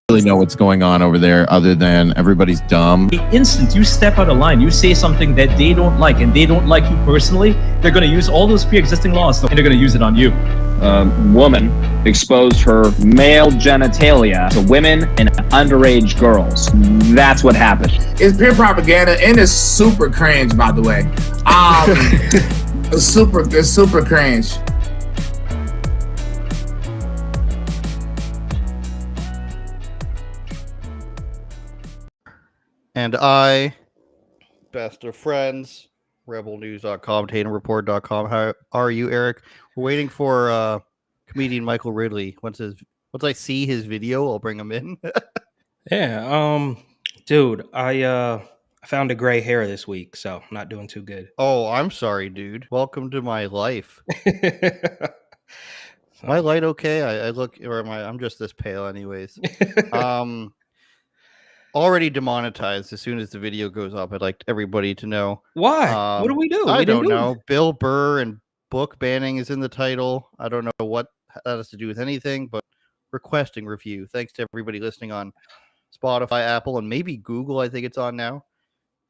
really know what's going on over there other than everybody's dumb. The instant you step out of line, you say something that they don't like and they don't like you personally, they're going to use all those pre-existing laws and they're going to use it on you. Woman exposed her male genitalia to women and underage girls. That's what happened. It's pure propaganda and it's super cringe, by the way. It's super cringe. And I, best of friends, rebelnews.com, TatumReport.com. How are you, Eric? We're waiting for comedian Michael Ridley. Once I see his video, I'll bring him in. Yeah, dude, I found a gray hair this week, so I'm not doing too good. Oh, I'm sorry, dude. Welcome to my life. Am I light okay? I look, or am I'm just this pale anyways. Already demonetized as soon as the video goes up. I'd like everybody to know. Why? What do we do? I don't know. Bill Burr and book banning is in the title. I don't know what that has to do with anything, but requesting review. Thanks to everybody listening on Spotify, Apple, and maybe Google. I think it's on now.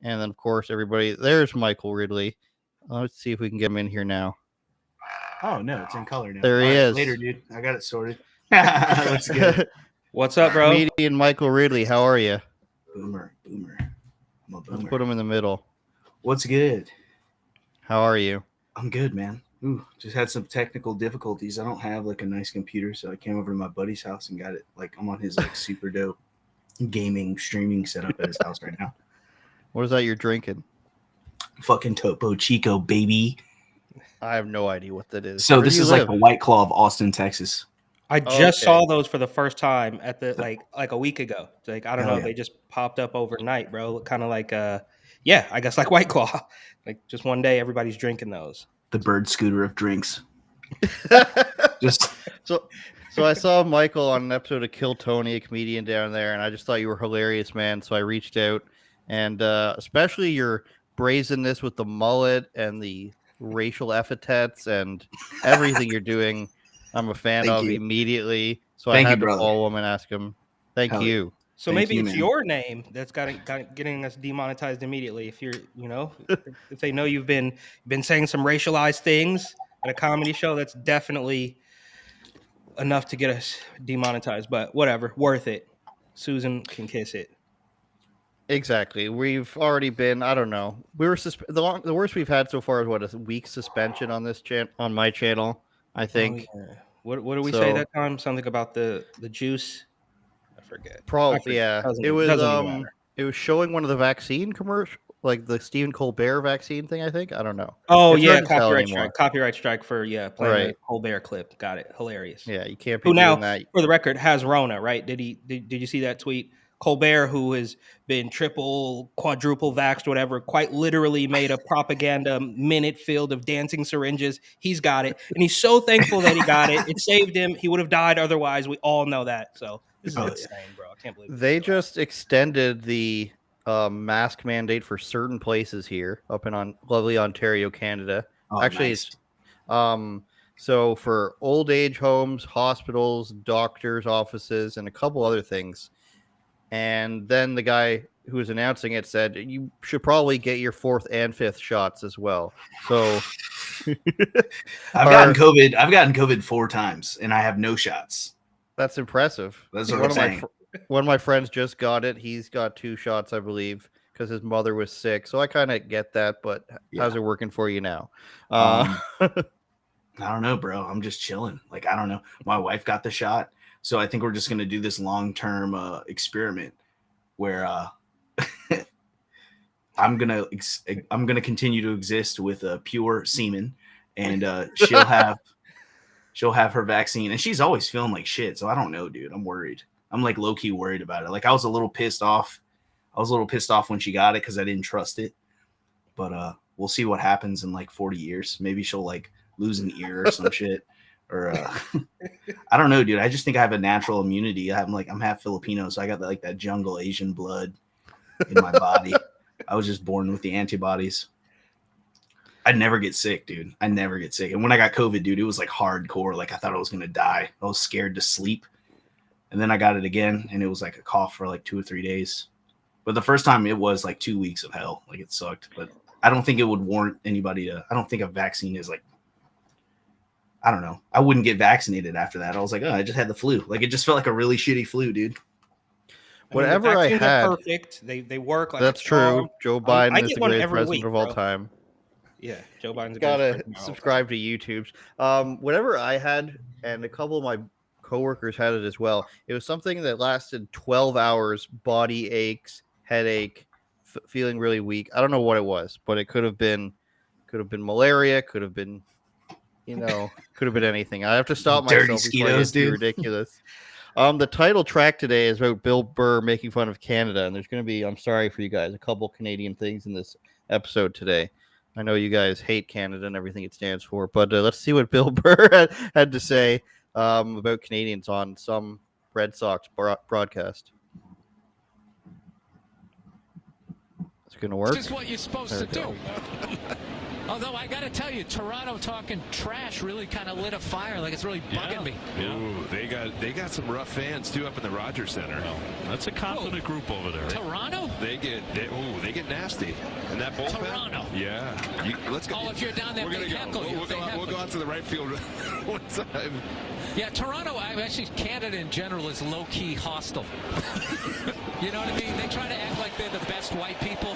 And then, of course, everybody. There's Michael Ridley. Let's see if we can get him in here now. Oh, no, it's in color now. There he is. Later, dude. I got it sorted. Let's get What's up, bro? Comedian Michael Ridley, how are you? Boomer. I'm a boomer. Let's put him in the middle. What's good? How are you? I'm good, man. Ooh, just had some technical difficulties. I don't have like a nice computer, so I came over to my buddy's house and got it. Like I'm on his like super dope gaming streaming setup at his house right now. What is that you're drinking? Fucking Topo Chico, baby. I have no idea what that is. So Where this do you is live? like the White Claw of Austin, Texas. I just saw those for the first time at the like a week ago. Like I don't know, yeah. they just popped up overnight, bro. Kind of like yeah, I guess like White Claw. Like just one day everybody's drinking those. The bird scooter of drinks. Just So I saw Michael on an episode of Kill Tony, a comedian down there, and I just thought you were hilarious, man. So I reached out, and especially your brazenness with the mullet and the racial epithets and everything you're doing, I'm a fan Thank of you. Immediately. So Thank I had you, to brother. follow him and ask him. Thank Hell you. So Thank maybe you, it's man. your name that's getting us demonetized immediately. If you're, if they know you've been saying some racialized things at a comedy show, that's definitely enough to get us demonetized. But whatever, worth it. Susan can kiss it. Exactly. We've already been. I don't know. We were the worst we've had so far is what, a week suspension on this on my channel. I think. Oh, yeah. What did we say that time? Something about the juice. I forget. Probably, yeah. It was matter. it was showing one of the vaccine commercial, like the Stephen Colbert vaccine thing. I think. I don't know. Oh It's yeah, hard to tell copyright anymore. strike. Copyright strike for playing Right. the Colbert clip. Got it. Hilarious. Yeah, you can't be Who now, doing that. for the record, has Rona, right? Did you see that tweet? Colbert, who has been triple, quadruple vaxxed, whatever, quite literally made a propaganda minute filled of dancing syringes. He's got it. And he's so thankful that he got it. It saved him. He would have died otherwise. We all know that. So this is insane, bro. I can't believe this. They just extended the mask mandate for certain places here up in lovely Ontario, Canada. Oh, Actually, nice. it's so for old age homes, hospitals, doctors' offices, and a couple other things. And then the guy who was announcing it said you should probably get your 4th and 5th shots as well. So I've gotten COVID 4 times and I have no shots. that's impressive. That's what I'm saying. One of my friends just got it. He's got 2 shots, I believe, because his mother was sick. So I kind of get that, but how's it working for you now? I don't know, bro. I'm just chilling. Like, I don't know. My wife got the shot. So I think we're just going to do this long-term experiment where I'm going to continue to exist with pure semen, and she'll have her vaccine, and she's always feeling like shit. So I don't know, dude. I'm worried. I'm like low-key worried about it. Like I was a little pissed off. When she got it because I didn't trust it. But we'll see what happens in like 40 years. Maybe she'll like lose an ear or some shit. Or I don't know, dude. I just think I have a natural immunity. I'm half Filipino, so I got like that jungle Asian blood in my body. I was just born with the antibodies. I never get sick, dude. I never get sick. And when I got COVID, dude, it was like hardcore. Like I thought I was gonna die. I was scared to sleep. And then I got it again, and it was like a cough for like 2 or 3 days. But the first time it was like 2 weeks of hell. Like it sucked. But I don't think it would warrant anybody to. I don't think a vaccine is like. I don't know. I wouldn't get vaccinated after that. I was like, oh, I just had the flu. Like it just felt like a really shitty flu, dude. Whatever I vaccines are had, perfect. They work like that's a charm. true. Joe Biden I is get the one greatest every president week, of all bro. time. Yeah, Joe Biden's Gotta subscribe to YouTube's. Whatever I had, and a couple of my coworkers had it as well. It was something that lasted 12 hours. Body aches, headache, feeling really weak. I don't know what it was, but it could have been malaria. Could have been, could have been anything. I have to stop Dirty myself before I mosquitoes, get too dude. ridiculous. The title track today is about Bill Burr making fun of Canada, and there's going to be, I'm sorry for you guys, a couple Canadian things in this episode today. I know you guys hate Canada and everything it stands for, but let's see what Bill Burr had to say about Canadians on some Red Sox broadcast. It's going to work. This is what you're supposed to do. Although I got to tell you, Toronto talking trash really kind of lit a fire. Like it's really bugging me. Yeah. Ooh, they got some rough fans too up in the Rogers Center. Well, that's a confident group over there. Toronto? They get nasty. And that bullpen. Toronto. Yeah. Let's go. Oh, if you're down there, we're gonna go. We'll go out to the right field one time. Yeah, Toronto. Actually, Canada in general is low-key hostile. You know what I mean? They try to act like they're the best white people.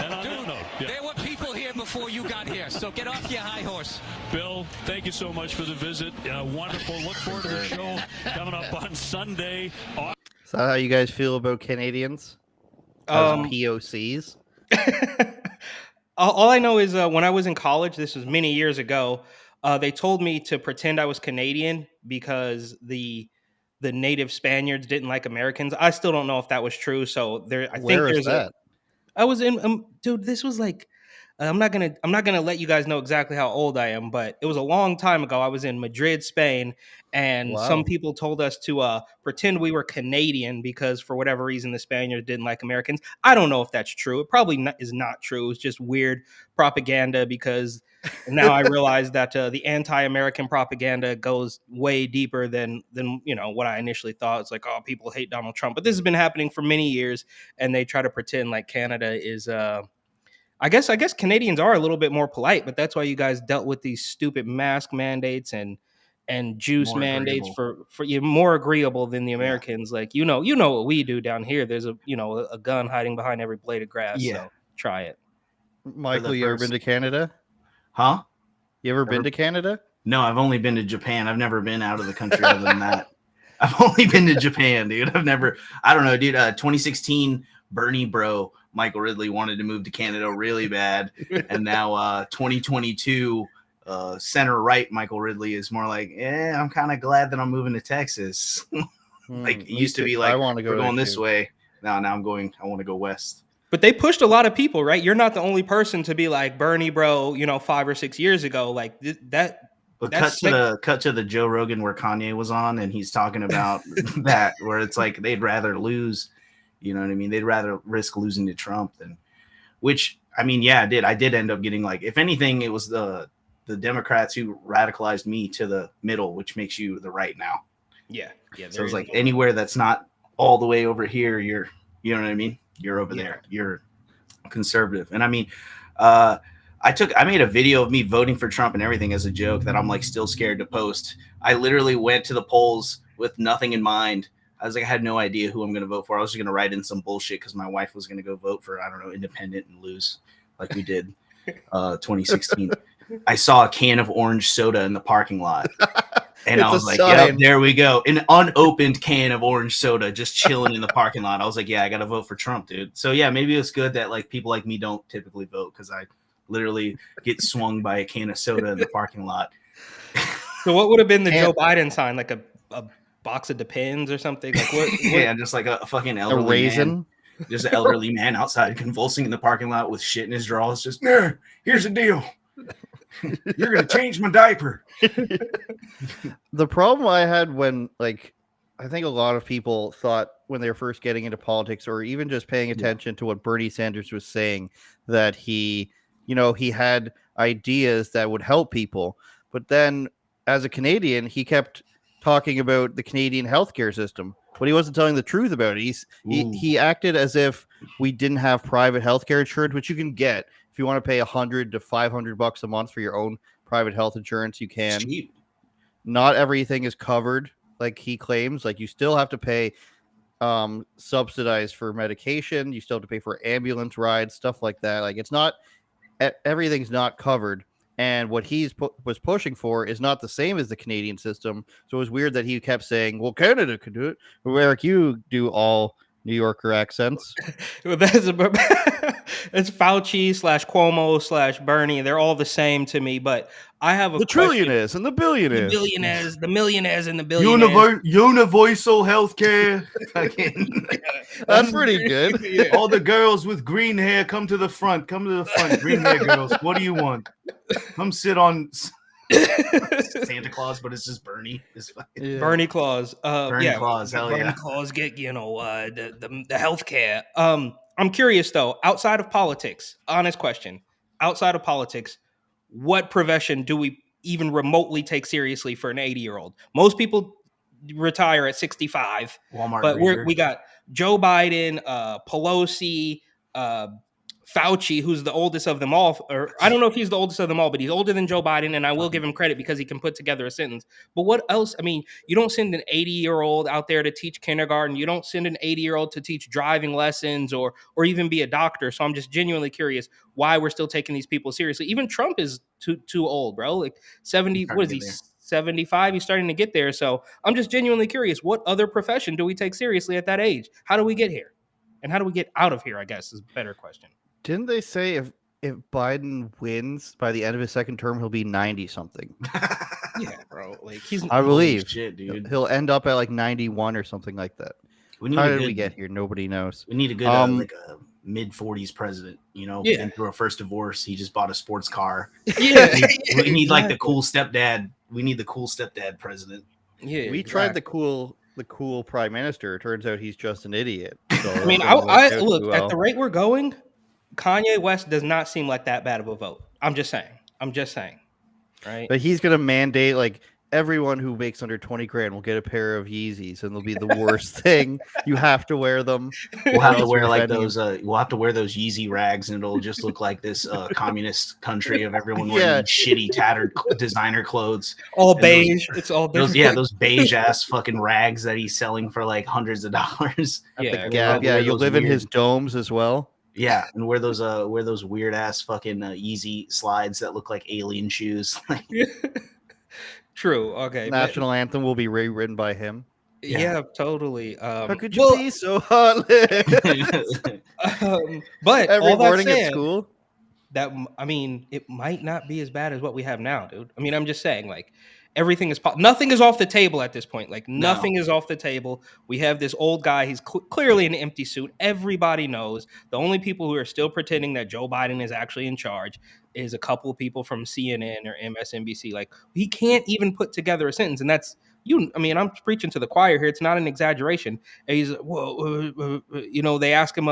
You know? There were people here before you got here, so get off your high horse. Bill, thank you so much for the visit. Wonderful. Look forward to the show coming up on Sunday. Is that how you guys feel about Canadians? As POCs? All I know is when I was in college, this was many years ago, they told me to pretend I was Canadian because the native Spaniards didn't like Americans. I still don't know if that was true. So I think there's that. I was in, dude, this was like, I'm not gonna let you guys know exactly how old I am, but it was a long time ago. I was in Madrid, Spain, and some people told us to pretend we were Canadian because for whatever reason the Spaniards didn't like Americans. I don't know if that's true. It probably is not true. It's just weird propaganda because now I realize that the anti-American propaganda goes way deeper than what I initially thought. It's like, oh, people hate Donald Trump, but this has been happening for many years, and they try to pretend like Canada is. I guess Canadians are a little bit more polite, but that's why you guys dealt with these stupid mask mandates and juice More mandates agreeable. for you more agreeable than the Americans. Like you know what we do down here. There's a gun hiding behind every blade of grass. Yeah. So try it. Michael, you ever been to Canada? Huh? You ever been to Canada? No, I've only been to Japan. I've never been out of the country other than that. I've only been to Japan, dude. I don't know, dude. 2016 Bernie bro Michael Ridley wanted to move to Canada really bad, and now 2022 center right Michael Ridley is more like, I'm kind of glad that I'm moving to Texas. Like it used to be like, we're going this way. Now I'm going. I want to go west. But they pushed a lot of people, right? You're not the only person to be like Bernie bro, 5 or 6 years ago, like that. But cut to the Joe Rogan where Kanye was on, and he's talking about that, where it's like they'd rather lose. You know what I mean? They'd rather risk losing to Trump than, which I mean, yeah, I did end up getting like, if anything, it was the Democrats who radicalized me to the middle, which makes you the right now. Yeah. So it's like anywhere that's not all the way over here, you know what I mean? You're over there. You're conservative. And I mean, I made a video of me voting for Trump and everything as a joke that I'm like still scared to post. I literally went to the polls with nothing in mind. I was like, I had no idea who I'm going to vote for. I was just going to write in some bullshit because my wife was going to go vote for, I don't know, independent and lose like we did 2016. I saw a can of orange soda in the parking lot. And I was like, yeah, there we go. An unopened can of orange soda just chilling in the parking lot. I was like, yeah, I got to vote for Trump, dude. So, yeah, maybe it's good that like people like me don't typically vote because I literally get swung by a can of soda in the parking lot. So what would have been the Joe Biden sign? Like a box of Depends or something? Like what? Yeah, just like a fucking elderly raisin. Man. Just an elderly man outside convulsing in the parking lot with shit in his drawers. Just, here's the deal. You're going to change my diaper. The problem I had when, like, I think a lot of people thought when they were first getting into politics or even just paying attention to what Bernie Sanders was saying, that he had ideas that would help people. But then as a Canadian, he kept talking about the Canadian healthcare system, but he wasn't telling the truth about it. He acted as if we didn't have private healthcare insurance, which you can get if you want to pay $100 to $500 a month for your own private health insurance. You can. Cheap. Not everything is covered, like he claims. Like you still have to pay subsidized for medication. You still have to pay for ambulance rides, stuff like that. Like it's not everything's not covered. And what he's was pushing for is not the same as the Canadian system. So it was weird that he kept saying, well, Canada could do it. But Eric, you do all New Yorker accents. Well, it's Fauci / Cuomo / Bernie. They're all the same to me. But I have a the trillionaires and the billionaires. The billionaires, the millionaires and the billionaires. Universal healthcare. That's pretty good. Yeah. All the girls with green hair, come to the front. Come to the front. Green hair girls. What do you want? Come sit on Santa Claus, but it's just Bernie. Bernie Claus. Bernie Claus. Hell Bernie yeah. Claus get the healthcare. I'm curious though. Outside of politics, honest question. Outside of politics, what profession do we even remotely take seriously for an 80-year-old? Most people retire at 65. Walmart. But grader. we got Joe Biden, Pelosi, Fauci, who's the oldest of them all. Or I don't know if he's the oldest of them all, but he's older than Joe Biden, and I will give him credit because he can put together a sentence. But what else? I mean, you don't send an 80-year-old out there to teach kindergarten. You don't send an 80-year-old to teach driving lessons or even be a doctor. So I'm just genuinely curious why we're still taking these people seriously. Even Trump is too old, bro. Like 70. What is he? 75. He's starting to get there. So I'm just genuinely curious. What other profession do we take seriously at that age? How do we get here? And how do we get out of here, I guess, is a better question. Didn't they say if Biden wins by the end of his second term, he'll be 90 something? Yeah, bro. Like I believe shit, dude. He'll end up at like 91 or something like that. How did we get here? Nobody knows. We need a good like a mid-40s president. You know, Yeah. been through a first divorce. He just bought a sports car. Yeah. we need like the cool stepdad. We need the cool stepdad president. Yeah, We tried the cool prime minister. It turns out he's just an idiot. So I mean, it doesn't work I out look too at well. the rate we're going. Kanye West does not seem like that bad of a vote. I'm just saying. Right? But he's gonna mandate like everyone who makes under 20 grand will get a pair of Yeezys, and they'll be the worst thing. You have to wear them. We'll have to else wear you're like offending those. We'll have to wear those Yeezy rags, and it'll just look like this communist country of everyone wearing shitty, tattered designer clothes. All And beige. It's all different. those beige ass fucking rags that he's selling for like hundreds of dollars. At Yeah, the Gap. Yeah, you'll live in his domes as well. Yeah, and wear those weird ass fucking Yeezy slides that look like alien shoes. True. Okay. National anthem will be rewritten by him. Yeah, totally. How could you be so heartless? But Every all that morning said, at school. that I mean, it might not be as bad as what we have now, dude. I mean, I'm just saying, like, everything is nothing is off the table at this point. Like, nothing is off the table. We have this old guy. He's clearly in an empty suit. Everybody knows. The only people who are still pretending that Joe Biden is actually in charge is a couple of people from CNN or MSNBC. Like, he can't even put together a sentence, and that's you. I mean, I'm preaching to the choir here. It's not an exaggeration. And he's they ask him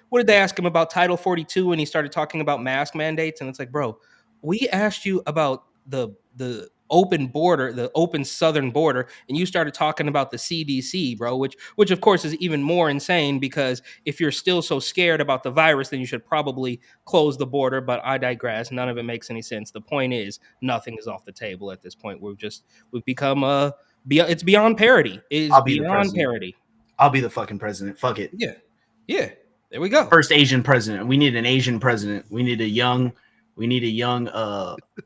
what did they ask him about Title 42 when he started talking about mask mandates? And it's like, bro, we asked you about the open border, the open southern border, and you started talking about the CDC, bro, which of course is even more insane because if you're still so scared about the virus, then you should probably close the border. But I digress. None of it makes any sense. The point is nothing is off the table at this point. We've become it's beyond parody. It is beyond parody. I'll be the fucking president. Fuck it. Yeah. There we go. First Asian president. We need an Asian president. We need a young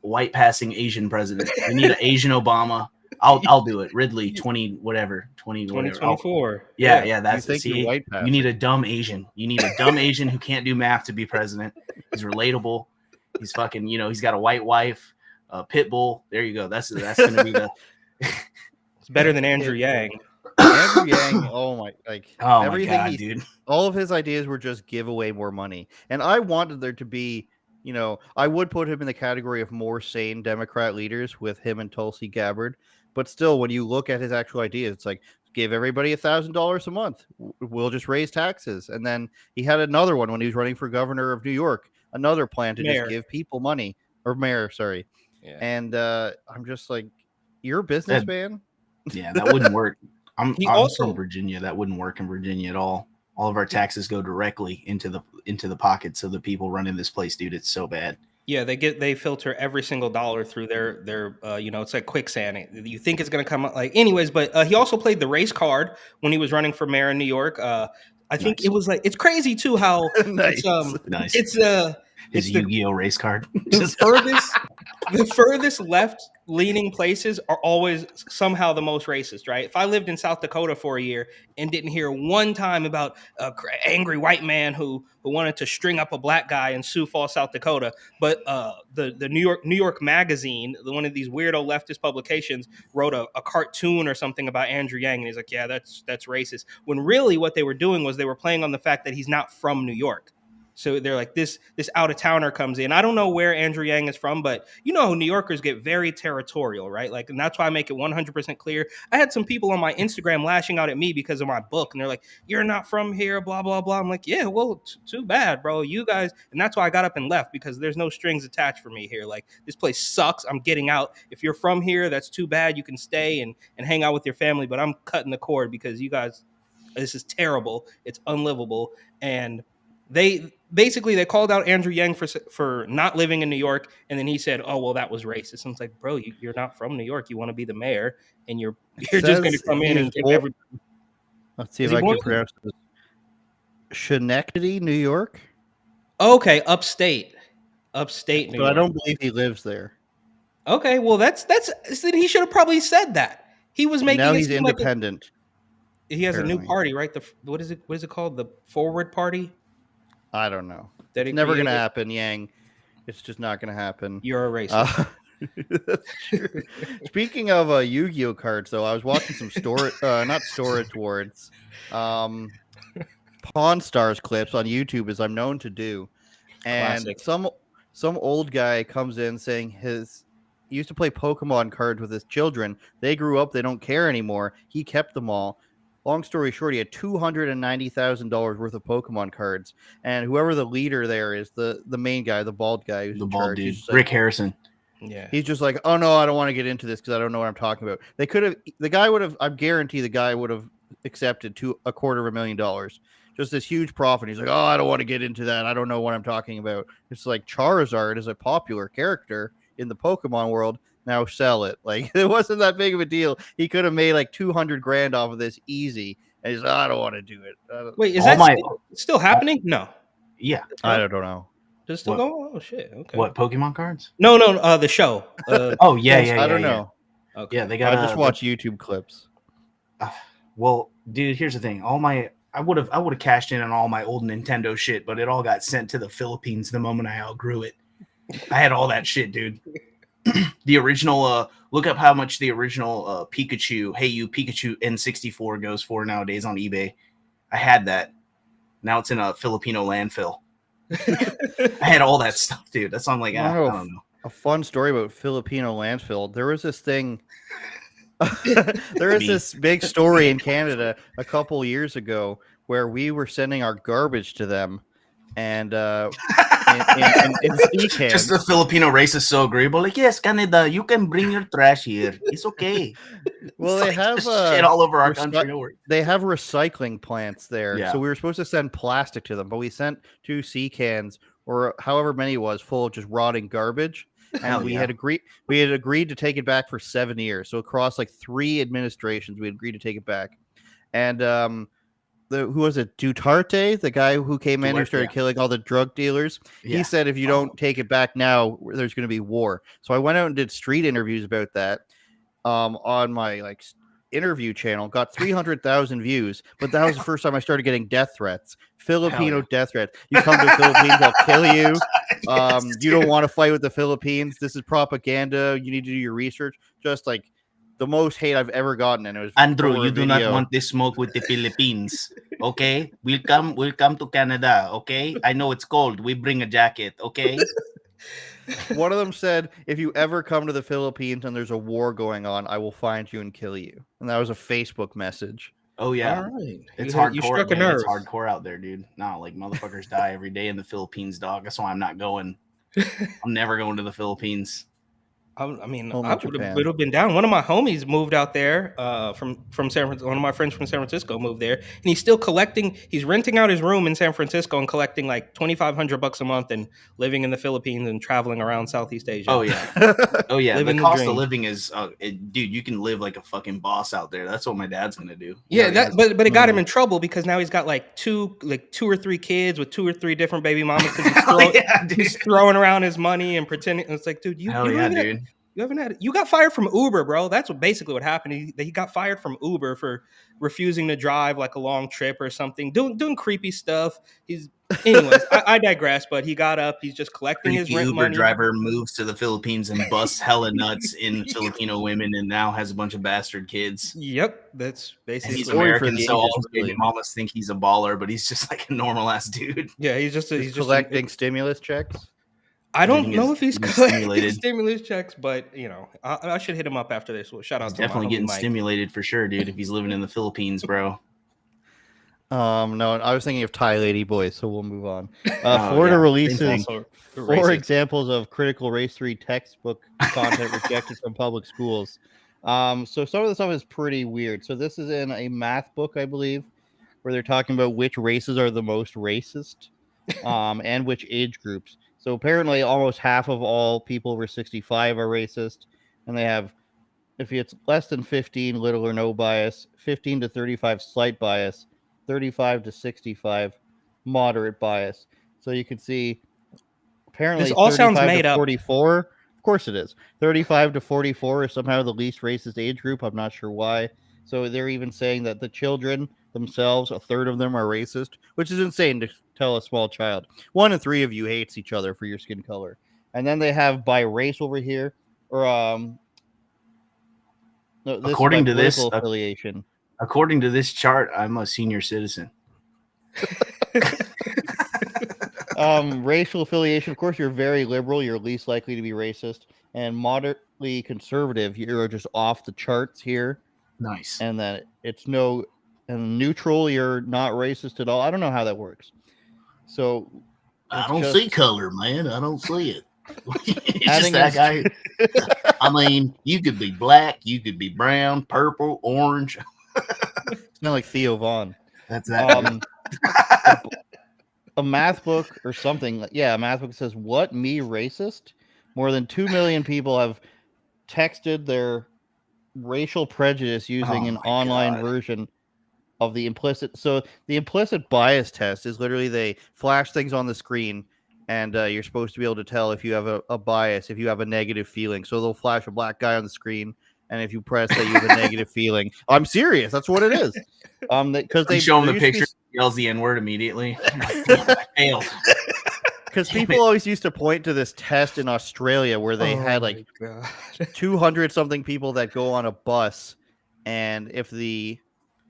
white passing Asian president. We need an Asian Obama. I'll do it. Ridley 2024. Yeah, that's you think you're white you need a dumb Asian. You need a dumb Asian who can't do math to be president. He's relatable. He's fucking, he's got a white wife, pit bull. There you go. That's gonna be the It's better than Andrew Yang. Andrew Yang, my God, dude. All of his ideas were just give away more money. And I wanted there to be, I would put him in the category of more sane Democrat leaders with him and Tulsi Gabbard. But still, when you look at his actual ideas, it's like, give everybody $1,000 a month. We'll just raise taxes. And then he had another one when he was running for governor of New York, another plan to just give people money. Or mayor, sorry. Yeah. And I'm just like, you're a businessman. Yeah, that wouldn't work. I'm also- from Virginia. That wouldn't work in Virginia at all. All of our taxes go directly into the pockets of the people running this place, dude. It's so bad. Yeah, they filter every single dollar through their it's like quicksand. You think it's gonna come out like anyways, but he also played the race card when he was running for mayor in New York. I think Nice. it was like it's crazy too how Nice. Nice. It's His the Yu-Gi-Oh race card. the furthest left leaning places are always somehow the most racist, right? If I lived in South Dakota for a year and didn't hear one time about a angry white man who wanted to string up a black guy in Sioux Falls, South Dakota, but the New York Magazine, one of these weirdo leftist publications, wrote a cartoon or something about Andrew Yang, and he's like, yeah, that's racist. When really what they were doing was they were playing on the fact that he's not from New York. So they're like, this out-of-towner comes in. I don't know where Andrew Yang is from, but New Yorkers get very territorial, right? Like, and that's why I make it 100% clear. I had some people on my Instagram lashing out at me because of my book, and they're like, you're not from here, blah, blah, blah. I'm like, yeah, well, too bad, bro. You guys, and that's why I got up and left, because there's no strings attached for me here. Like, this place sucks. I'm getting out. If you're from here, that's too bad. You can stay and hang out with your family, but I'm cutting the cord because you guys, this is terrible. It's unlivable. And they called out Andrew Yang for not living in New York, and then he said, "Oh well, that was racist." And it's like, bro, you're not from New York. You want to be the mayor, and you're just going to come in and give everybody. Let's see if I can pronounce this. Schenectady, New York. Okay, upstate New York. I don't believe he lives there. Okay, well that's he should have probably said that. He was making now it he's seem independent. Like he has a new party, right? What is it called? The Forward Party. I don't know. It's never going to happen, Yang. It's just not going to happen. You're a racist. That's true. Speaking of Yu-Gi-Oh cards, though, I was watching some not Storage Wars, Pawn Stars clips on YouTube, as I'm known to do. And Classic. some old guy comes in saying he used to play Pokemon cards with his children. They grew up. They don't care anymore. He kept them all. Long story short, he had $290,000 worth of Pokemon cards, and whoever the leader there is, the main guy, the bald guy, who's the in bald charge, dude, like, Rick Harrison. Yeah, he's just like, oh no, I don't want to get into this because I don't know what I'm talking about. I guarantee the guy would have accepted $250,000, just this huge profit. He's like, oh, I don't want to get into that. I don't know what I'm talking about. It's like Charizard is a popular character in the Pokemon world. Now sell it. Like, it wasn't that big of a deal. He could have made like $200,000 off of this easy. And he's like, I don't want to do it. Wait, is that still happening? No. Yeah. I don't know. Does it still go? Oh shit. Okay. What, Pokemon cards? No, the show. Oh yeah. I don't know. Okay. Yeah, they got. I just watch YouTube clips. Well, dude, here's the thing. I would have cashed in on all my old Nintendo shit, but it all got sent to the Philippines the moment I outgrew it. I had all that shit, dude. The original, look up how much the original Pikachu, Hey You Pikachu N64 goes for nowadays on eBay. I had that. Now it's in a Filipino landfill. I had all that stuff, dude. That's why I'm like, I don't know. A fun story about Filipino landfill. There was this thing. There is this big story in Canada a couple years ago where we were sending our garbage to them, and in sea cans. Just the Filipino race is so agreeable. Like, yes, Canada, you can bring your trash here. It's okay. Well, it's they have shit all over our country. They have recycling plants there, Yeah. so we were supposed to send plastic to them, but we sent 2 sea cans or however many it was full of just rotting garbage. And we had agreed to take it back for 7 years. So across like 3 administrations, we agreed to take it back. And who was it? Duterte, the guy who came in who started killing all the drug dealers. Yeah. He said, if you don't take it back now, there's going to be war. So I went out and did street interviews about that on my interview channel, got 300,000 views, but that was the first time I started getting death threats. Filipino death threats. You come to the Philippines, I'll kill you. You don't want to fight with the Philippines. This is propaganda. You need to do your research. Just like the most hate I've ever gotten. And it was Andrew, you do not want this smoke with the Philippines. Okay? We'll come to Canada. Okay? I know it's cold. We bring a jacket. Okay? One of them said, if you ever come to the Philippines and there's a war going on, I will find you and kill you. And that was a Facebook message. Oh, yeah. All right. It's hardcore. You struck a nerve. It's hardcore out there, dude. No, like motherfuckers die every day in the Philippines, dog. That's why I'm not going. I'm never going to the Philippines. I mean, Home I in Japan. would have been down. One of my homies moved out there from San Francisco. One of my friends from San Francisco moved there, and he's still collecting. He's renting out his room in San Francisco and collecting like $2,500 a month, and living in the Philippines and traveling around Southeast Asia. Oh yeah, oh yeah. Living The the cost dream. of living is, dude. You can live like a fucking boss out there. That's what my dad's gonna do. Yeah, but it got him in trouble because now he's got like two or three kids with 2 or 3 different baby mamas because he's throwing around his money and pretending. It's like, dude, you got fired from Uber, bro. That's basically what happened. He got fired from Uber for refusing to drive like a long trip or something, doing creepy stuff. Anyways, I digress. But he got up. He's just collecting his rent Uber money. driver moves to the Philippines and busts hella nuts in Filipino women, and now has a bunch of bastard kids. Yep, that's basically. And he's American, so all his baby mamas think he's a baller, but he's just like a normal ass dude. Yeah, he's just collecting stimulus checks. I don't know if he's collecting stimulus checks, but you know, I should hit him up after this. Well, shout out to definitely getting Mike. stimulated for sure, dude. If he's living in the Philippines, bro. No, I was thinking of Thai lady boys, so we'll move on. Florida releases 4 examples of critical race theory textbook content rejected from public schools. So some of the stuff is pretty weird. So this is in a math book, I believe, where they're talking about which races are the most racist, and which age groups. So apparently almost half of all people over 65 are racist, and they have, if it's less than 15, little or no bias, 15 to 35, slight bias, 35 to 65, moderate bias. So you can see, apparently this all sounds made up. 44, of course it is. 35 to 44 is somehow the least racist age group. I'm not sure why. So they're even saying that the children themselves, a third of them are racist, which is insane to tell a small child. 1 in 3 of you hates each other for your skin color. And then they have by race over here, or according to this affiliation. According to this chart, I'm a senior citizen. Racial affiliation, of course, you're very liberal, you're least likely to be racist, and moderately conservative, you're just off the charts here. Nice. And then and neutral, you're not racist at all. I don't know how that works. So I don't see color, man. I don't see it. It's just that guy. I mean, you could be black, you could be brown, purple, orange. It's not like Theo Vaughn. That's that. A math book or something. Yeah, a math book says, "What, me racist?" More than 2 million people have texted their racial prejudice using an online version of the implicit. So the implicit bias test is literally they flash things on the screen, and you're supposed to be able to tell if you have a bias, if you have a negative feeling. So they'll flash a black guy on the screen, and if you press that, you have a negative feeling. I'm serious. That's what it is. Because they show him the picture, yells the N-word immediately. I failed. Because people always used to point to this test in Australia where they had like 200 something people that go on a bus, and if the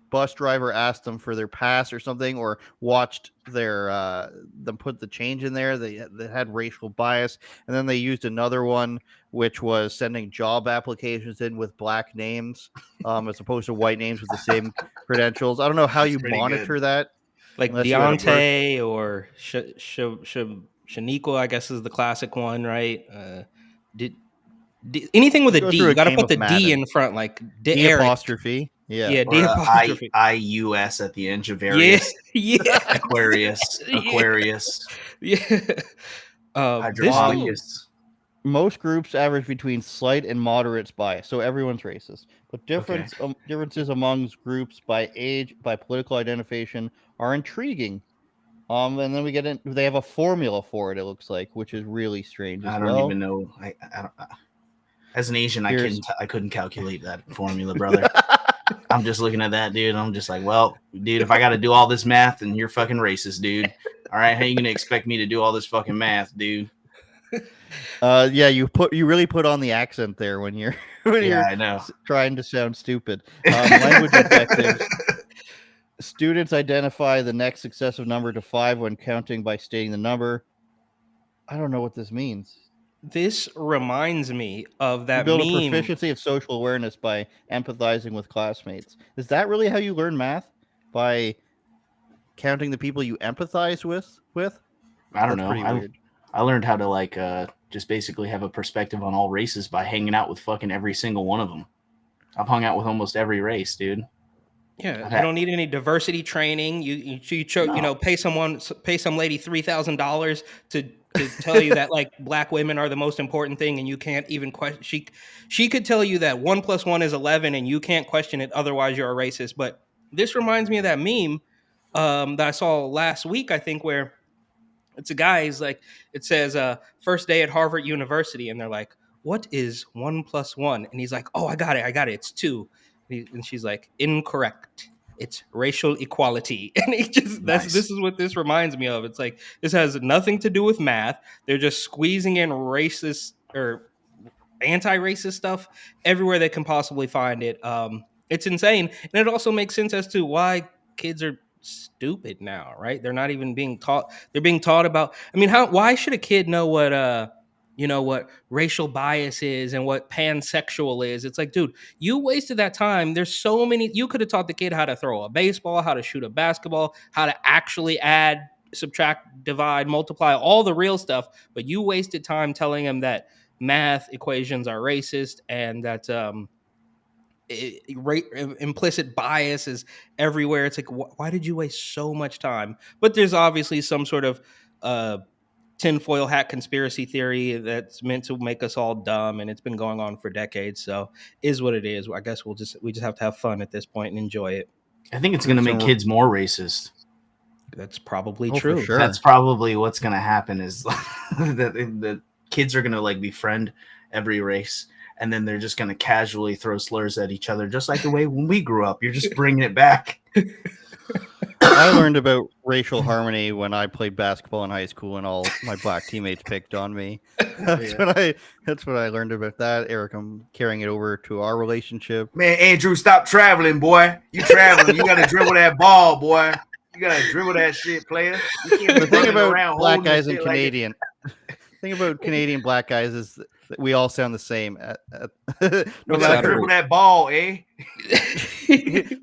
bus driver asked them for their pass or something, or watched their them put the change in there, they had racial bias. And then they used another one which was sending job applications in with black names as opposed to white names with the same credentials. I don't know how you monitor that, like Deontay or Shaniqua, I guess is the classic one, right? Anything with a D, you got to put the D in front, like D apostrophe. Yeah, D apostrophe. I-U-S at the end, Javarius. Yeah. Aquarius. Yeah. Hydroponius. Most groups average between slight and moderate bias, so everyone's racist. But differences amongst groups by age, by political identification are intriguing. And then we get in. They have a formula for it. It looks like, which is really strange. I don't even know. I don't. As an Asian, I couldn't calculate that formula, brother. I'm just looking at that, dude. I'm just like, well, dude, if I got to do all this math, then you're fucking racist, dude. All right, how you gonna expect me to do all this fucking math, dude? Yeah, you really put on the accent there when you're I know, trying to sound stupid. Language objectives. Students identify the next successive number to 5 when counting by stating the number. I don't know what this means. This reminds me of that you build meme. A proficiency of social awareness by empathizing with classmates. Is that really how you learn math? By counting the people you empathize with? I don't know. Pretty weird. I learned how to just basically have a perspective on all races by hanging out with fucking every single one of them. I've hung out with almost every race, dude. Yeah, you don't need any diversity training. Pay some lady $3,000 to tell you that like black women are the most important thing, and you can't even question. She could tell you that 1 + 1 is 11, and you can't question it. Otherwise, you're a racist. But this reminds me of that meme that I saw last week. I think where it's a guy. He's like, it says, "First day at Harvard University," and they're like, "What is 1 + 1?" And he's like, "Oh, I got it. It's 2." And she's like, "Incorrect. It's racial equality." And this is what this reminds me of. It's like, this has nothing to do with math. They're just squeezing in racist or anti-racist stuff everywhere they can possibly find it. It's insane. And it also makes sense as to why kids are stupid now, right? They're not even being taught. They're being taught about, why should a kid know what racial bias is and what pansexual is? It's like, dude, you wasted that time. There's so many. You could have taught the kid how to throw a baseball, how to shoot a basketball, how to actually add, subtract, divide, multiply, all the real stuff. But you wasted time telling him that math equations are racist and that implicit bias is everywhere. It's like, why did you waste so much time? But there's obviously some sort of tinfoil hat conspiracy theory that's meant to make us all dumb, and it's been going on for decades. So is what it is. I guess we just have to have fun at this point and enjoy it. I think it's going to make kids more racist. That's probably true. For sure. That's probably what's going to happen is that the kids are going to like befriend every race, and then they're just going to casually throw slurs at each other, just like the way when we grew up. You're just bringing it back. I learned about racial harmony when I played basketball in high school, and all my black teammates picked on me. That's what I learned about that. Eric, I'm carrying it over to our relationship. Man, Andrew, stop traveling, boy. You traveling. You got to dribble that ball, boy. You got to dribble that shit, player. You can't The thing about black guys and like Canadian, thing about Canadian black guys is that we all sound the same. No matter dribble that ball, eh?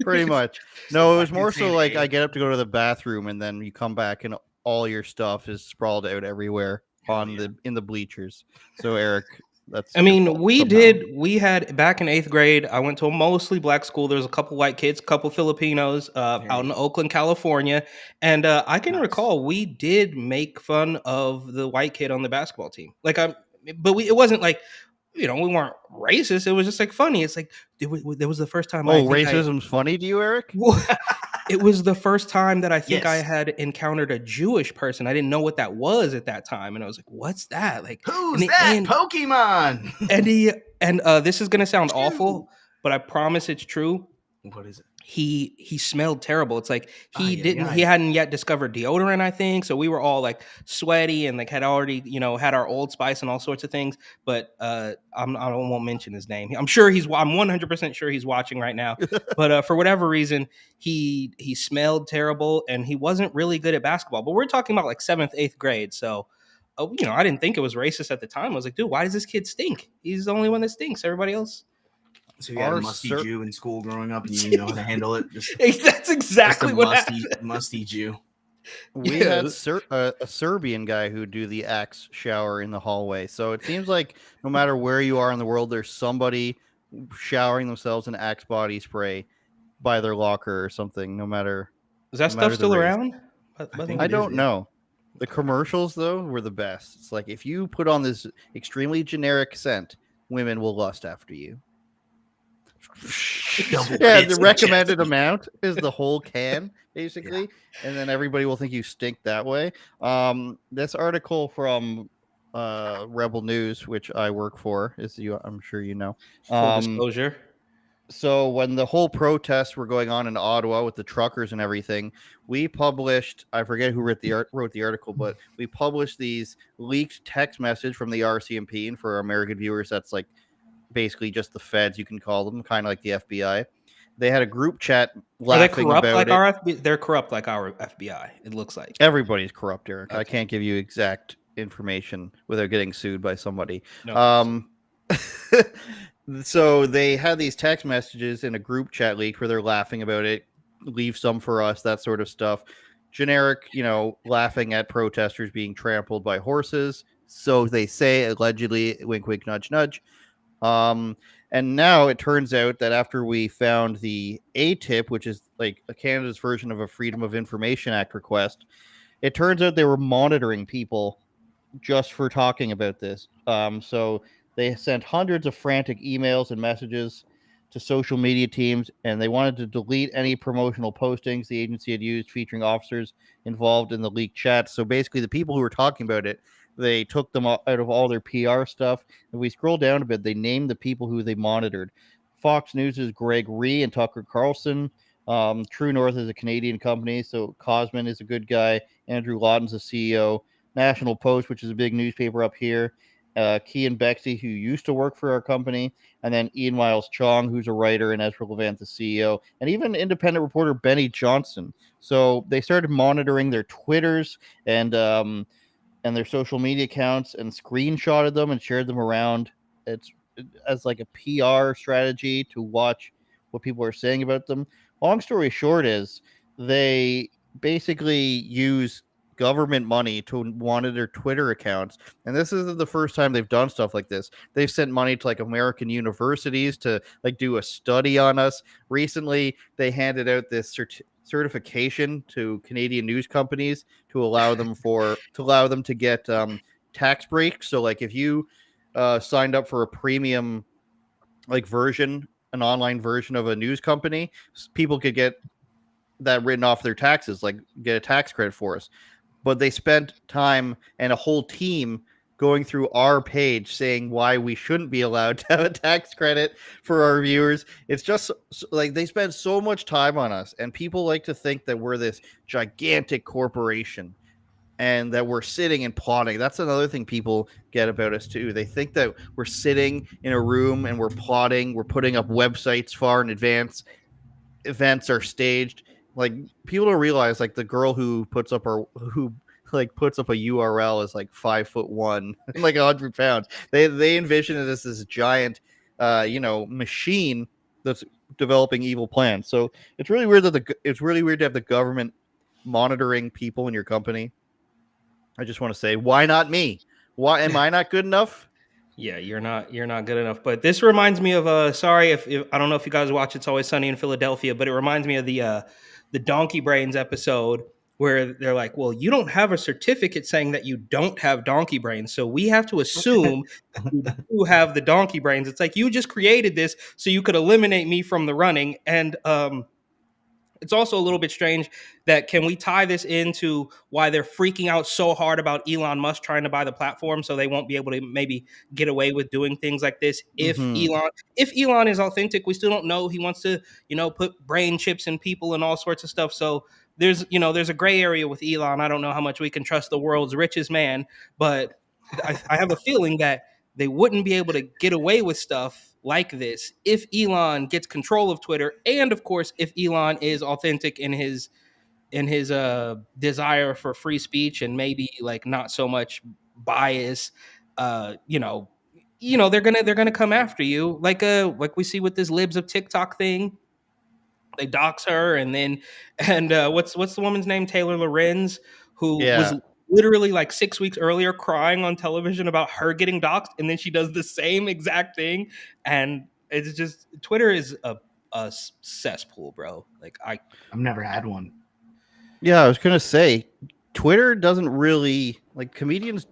Pretty much. No, it was more so like I get up to go to the bathroom, and then you come back and all your stuff is sprawled out everywhere in the bleachers. So Eric, that's. We had back in 8th grade. I went to a mostly black school. There was a couple white kids, a couple Filipinos out in Oakland, California, and I can recall we did make fun of the white kid on the basketball team. It wasn't like, we weren't racist. It was just like funny. It's like there was the first time. Racism's funny to you, Eric? It was the first time that I think I had encountered a Jewish person. I didn't know what that was at that time, and I was like, "What's that? Like, who's that? Pokemon?" And this is gonna sound awful, but I promise it's true. What is it? He smelled terrible. It's like he hadn't yet discovered deodorant, I think. So we were all like sweaty and like had already, had our Old Spice and all sorts of things. But I won't mention his name. I'm 100% sure he's watching right now. But for whatever reason, he smelled terrible and he wasn't really good at basketball. But we're talking about like 7th, 8th grade. So, I didn't think it was racist at the time. I was like, dude, why does this kid stink? He's the only one that stinks. Everybody else. So you had a musty Jew in school growing up, and you didn't know how to handle it. That's exactly what happened. Musty Jew. We had a Serbian guy who do the Axe shower in the hallway. So it seems like no matter where you are in the world, there's somebody showering themselves in Axe body spray by their locker or something. No matter. Is that stuff still around? I don't know. The commercials though were the best. It's like if you put on this extremely generic scent, women will lust after you. The recommended amount is the whole can, basically, and then everybody will think you stink that way. This article from Rebel News, which I work for, I'm sure you know. Full disclosure. So when the whole protests were going on in Ottawa with the truckers and everything, we published, I forget who wrote the article, but we published these leaked text message from the RCMP, and for American viewers, that's like basically just the feds, you can call them, kind of like the FBI. They had a group chat laughing about it. They're corrupt like our FBI, it looks like. Everybody's corrupt, Eric. Okay. I can't give you exact information without getting sued by somebody. No. So they had these text messages in a group chat leaked where they're laughing about it, leave some for us, that sort of stuff. Generic, laughing at protesters being trampled by horses, So they say, allegedly, wink, wink, nudge, nudge. And now it turns out that after we found the ATIP, which is like a Canada's version of a Freedom of Information Act request, it turns out they were monitoring people just for talking about this. So they sent hundreds of frantic emails and messages to social media teams, and they wanted to delete any promotional postings the agency had used featuring officers involved in the leaked chats. So basically, the people who were talking about it, they took them out of all their PR stuff. If we scroll down a bit, they named the people who they monitored. Fox News' Greg Ree and Tucker Carlson. True North is a Canadian company, so Cosman is a good guy. Andrew Lawton's the CEO. National Post, which is a big newspaper up here. Kean Bexley, who used to work for our company, and then Ian Miles Chong, who's a writer, and Ezra Levant, the CEO, and even independent reporter Benny Johnson. So they started monitoring their Twitters and their social media accounts and screenshotted them and shared them around. It's as like a PR strategy to watch what people are saying about them. Long story short is they basically use government money to monitor Twitter accounts. And this isn't the first time they've done stuff like this. They've sent money to like American universities to like do a study on us. Recently, they handed out this certification to Canadian news companies to allow them to get tax breaks. So like if you signed up for a premium like version, an online version of a news company, people could get that written off their taxes, like get a tax credit for us. But they spent time and a whole team going through our page saying why we shouldn't be allowed to have a tax credit for our viewers. It's just like they spend so much time on us, and people like to think that we're this gigantic corporation and that we're sitting and plotting. That's another thing people get about us too. They think that we're sitting in a room and we're plotting, we're putting up websites far in advance, events are staged. Like people don't realize like the girl who puts up a URL is like 5'1" and like 100 pounds. They envision it as this giant machine that's developing evil plans. So it's really weird to have the government monitoring people in your company. I just want to say, why not me? Why am I not good enough? Yeah, you're not good enough. But this reminds me of sorry if I don't know if you guys watch It's Always Sunny in Philadelphia, but it reminds me of the Donkey Brains episode where they're like, well, you don't have a certificate saying that you don't have donkey brains, so we have to assume you have the donkey brains. It's like you just created this so you could eliminate me from the running. And it's also a little bit strange that can we tie this into why they're freaking out so hard about Elon Musk trying to buy the platform so they won't be able to maybe get away with doing things like this if Elon is authentic. We still don't know. He wants to, put brain chips in people and all sorts of stuff. So there's a gray area with Elon. I don't know how much we can trust the world's richest man, but I have a feeling that they wouldn't be able to get away with stuff like this if Elon gets control of Twitter, and of course if Elon is authentic in his desire for free speech and maybe like not so much bias. They're gonna come after you like we see with this libs of TikTok thing. They dox her, and what's the woman's name? Taylor Lorenz, who was literally like 6 weeks earlier crying on television about her getting doxxed, and then she does the same exact thing. And it's just Twitter is a cesspool, bro. Like I've never had one. Yeah, I was gonna say Twitter doesn't really like comedians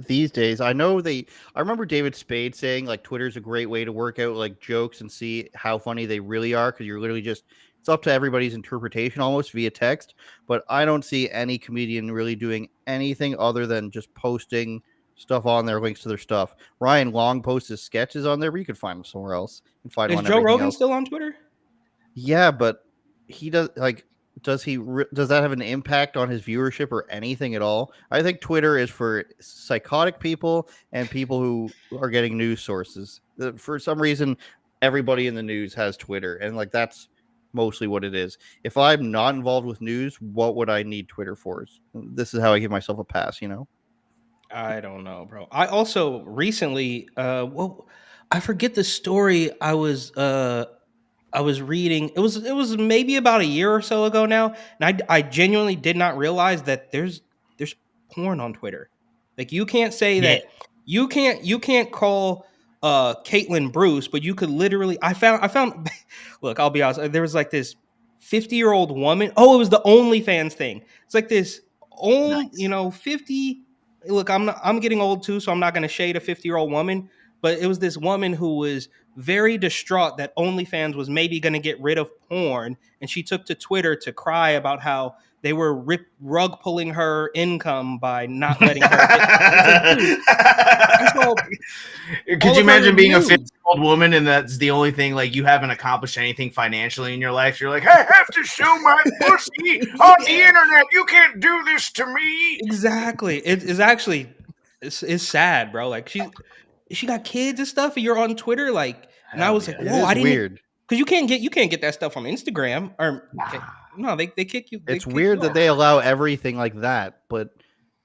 these days. I remember David Spade saying like Twitter's a great way to work out like jokes and see how funny they really are, because you're literally just it's up to everybody's interpretation almost via text. But I don't see any comedian really doing anything other than just posting stuff on there, links to their stuff. Ryan Long posts his sketches on there, but you could find them somewhere else. You can find Is Joe Rogan still on Twitter? Yeah, but he does like. Does that have an impact on his viewership or anything at all? I think Twitter is for psychotic people and people who are getting news sources. For some reason, everybody in the news has Twitter, and like that's mostly what it is. If I'm not involved with news, what would I need Twitter for? This is how I give myself a pass, I don't know, bro. I also recently, I forget the story I was reading. It was maybe about a year or so ago now, and I genuinely did not realize that there's porn on Twitter. Like you can't say that you can't call Caitlyn Bruce, but you could literally I found look, I'll be honest, there was like this 50-year-old woman. Oh, it was the OnlyFans thing. It's like this old, 50. Look, I'm getting old too, so I'm not gonna shade a 50-year-old woman, but it was this woman who was very distraught that OnlyFans was maybe gonna get rid of porn, and she took to Twitter to cry about how they were rug pulling her income by not letting her Could you imagine being a 50-year-old woman and that's the only thing, like you haven't accomplished anything financially in your life? You're like, I have to show my pussy on the internet. You can't do this to me. Exactly. It's actually it's sad, bro. Like she got kids and stuff, and you're on Twitter, like, and I was like, whoa, I didn't. Weird. Because you can't get that stuff on Instagram or no, they kick you. It's weird that they allow everything like that, but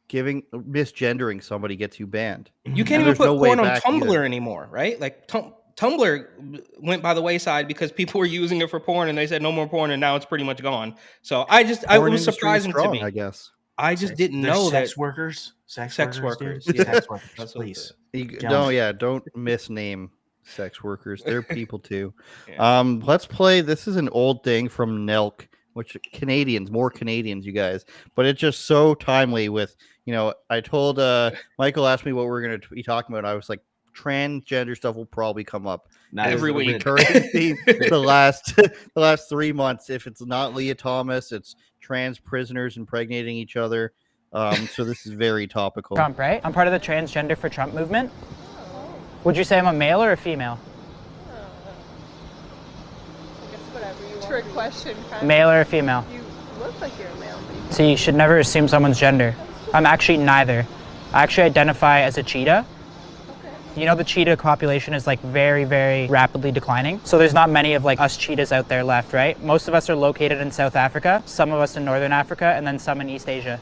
misgendering somebody gets you banned. You can't even put porn on Tumblr anymore, right? Like Tumblr went by the wayside because people were using it for porn, and they said no more porn, and now it's pretty much gone. So it was surprising to me. I guess I just didn't know that sex workers, Sex workers, please. Don't misname sex workers. They're people too. Let's play. This is an old thing from Nelk, which more Canadians, you guys, but it's just so timely with, I told Michael asked me what we're going to be talking about. I was like, transgender stuff will probably come up every week. The last 3 months. If it's not Leah Thomas, it's trans prisoners impregnating each other. So this is very topical. Trump, right? I'm part of the Transgender for Trump movement. Would you say I'm a male or a female? I guess whatever you want. Trick question. Male or a female? You look like you're a male. So you should never assume someone's gender. I'm actually neither. I actually identify as a cheetah. Okay. The cheetah population is like very, very rapidly declining. So there's not many of like us cheetahs out there left, right? Most of us are located in South Africa, some of us in Northern Africa, and then some in East Asia.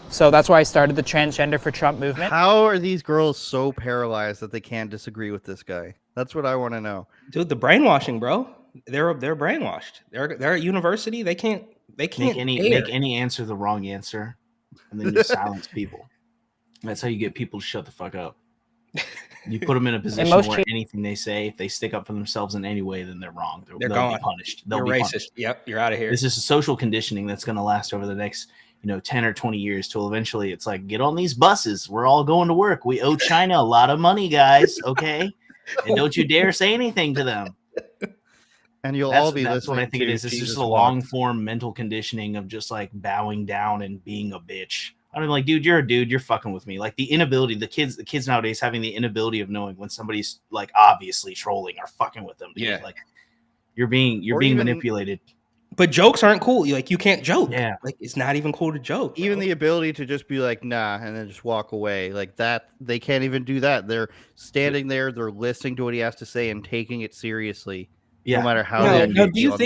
So that's why I started the Transgender for Trump movement. How are these girls so paralyzed that they can't disagree with this guy? That's what I want to know. Dude, the brainwashing, bro. They're brainwashed. They're at university. They can't make any answer the wrong answer, and then you silence people. That's how you get people to shut the fuck up. You put them in a position where anything they say, if they stick up for themselves in any way, then they're wrong. They'll be punished. They'll be racist. Punished. Yep, you're out of here. This is a social conditioning that's going to last over the next 10 or 20 years till eventually it's like, get on these buses. We're all going to work. We owe China a lot of money, guys. Okay. And don't you dare say anything to them. And you'll all be that's what I think it is. It's just a long form mental conditioning of just like bowing down and being a bitch. I'm like, dude, you're a dude. You're fucking with me. Like the inability, the kids nowadays having the inability of knowing when somebody's like obviously trolling or fucking with them. Dude. Yeah. Like you're being manipulated. But jokes aren't cool. You can't joke. Yeah. Like it's not even cool to joke. Even the ability to just be like, nah, and then just walk away. Like that, they can't even do that. They're standing there, they're listening to what he has to say and taking it seriously. Yeah. No matter how they do you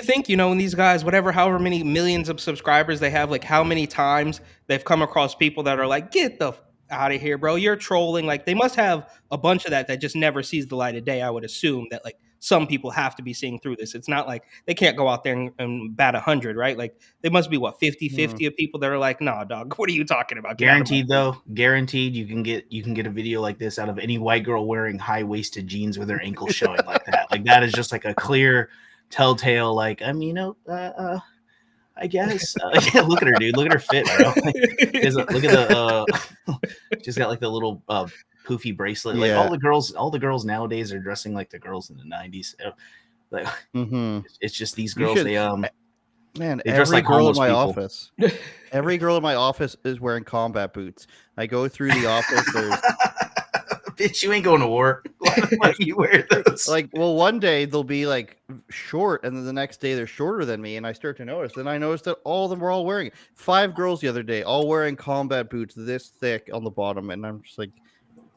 think when these guys, however many millions of subscribers they have, like how many times they've come across people that are like, get the out of here, bro. You're trolling. Like they must have a bunch of that just never sees the light of day. I would assume that like some people have to be seeing through this. It's not like they can't go out there and bat 100, right? Like they must be 50-50 of people that are like, nah, dog, what are you talking about? Guaranteed you can get a video like this out of any white girl wearing high-waisted jeans with her ankles showing like that. Like that is just like a clear telltale, like, I mean, I guess. Look at her, dude. Look at her fit, bro. Look at the she's got like the little poofy bracelet. Like all the girls nowadays are dressing like the girls in the 90s. Like it's just these girls. They every like girl in my office. Every girl in my office is wearing combat boots. I go through the office. There's bitch, you ain't going to war. Why do you wear those? Like, well, one day they'll be like short, and then the next day they're shorter than me, and I start to notice. Then I noticed that all of them were all wearing it. 5 girls the other day, all wearing combat boots this thick on the bottom, and I'm just like,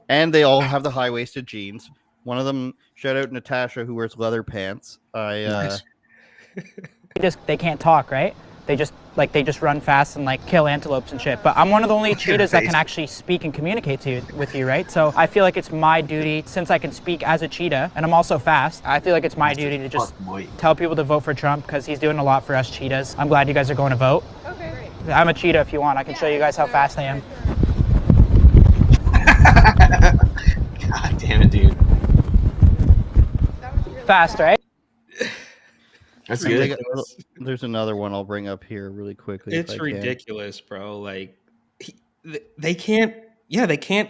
and they all have the high-waisted jeans. One of them, shout out Natasha, who wears leather pants. Nice. They can't talk, right? They just run fast and like kill antelopes and shit. But I'm one of the only cheetahs that can actually speak and communicate with you, right? So I feel like it's my duty, since I can speak as a cheetah and I'm also fast, I feel like it's my duty to just tell people to vote for Trump because he's doing a lot for us cheetahs. I'm glad you guys are going to vote. Okay. I'm a cheetah if you want. I can show you guys how fast I am. Fast, right? That's And good. There's another one I'll bring up here really quickly. It's ridiculous, bro. Like they can't. Yeah, they can't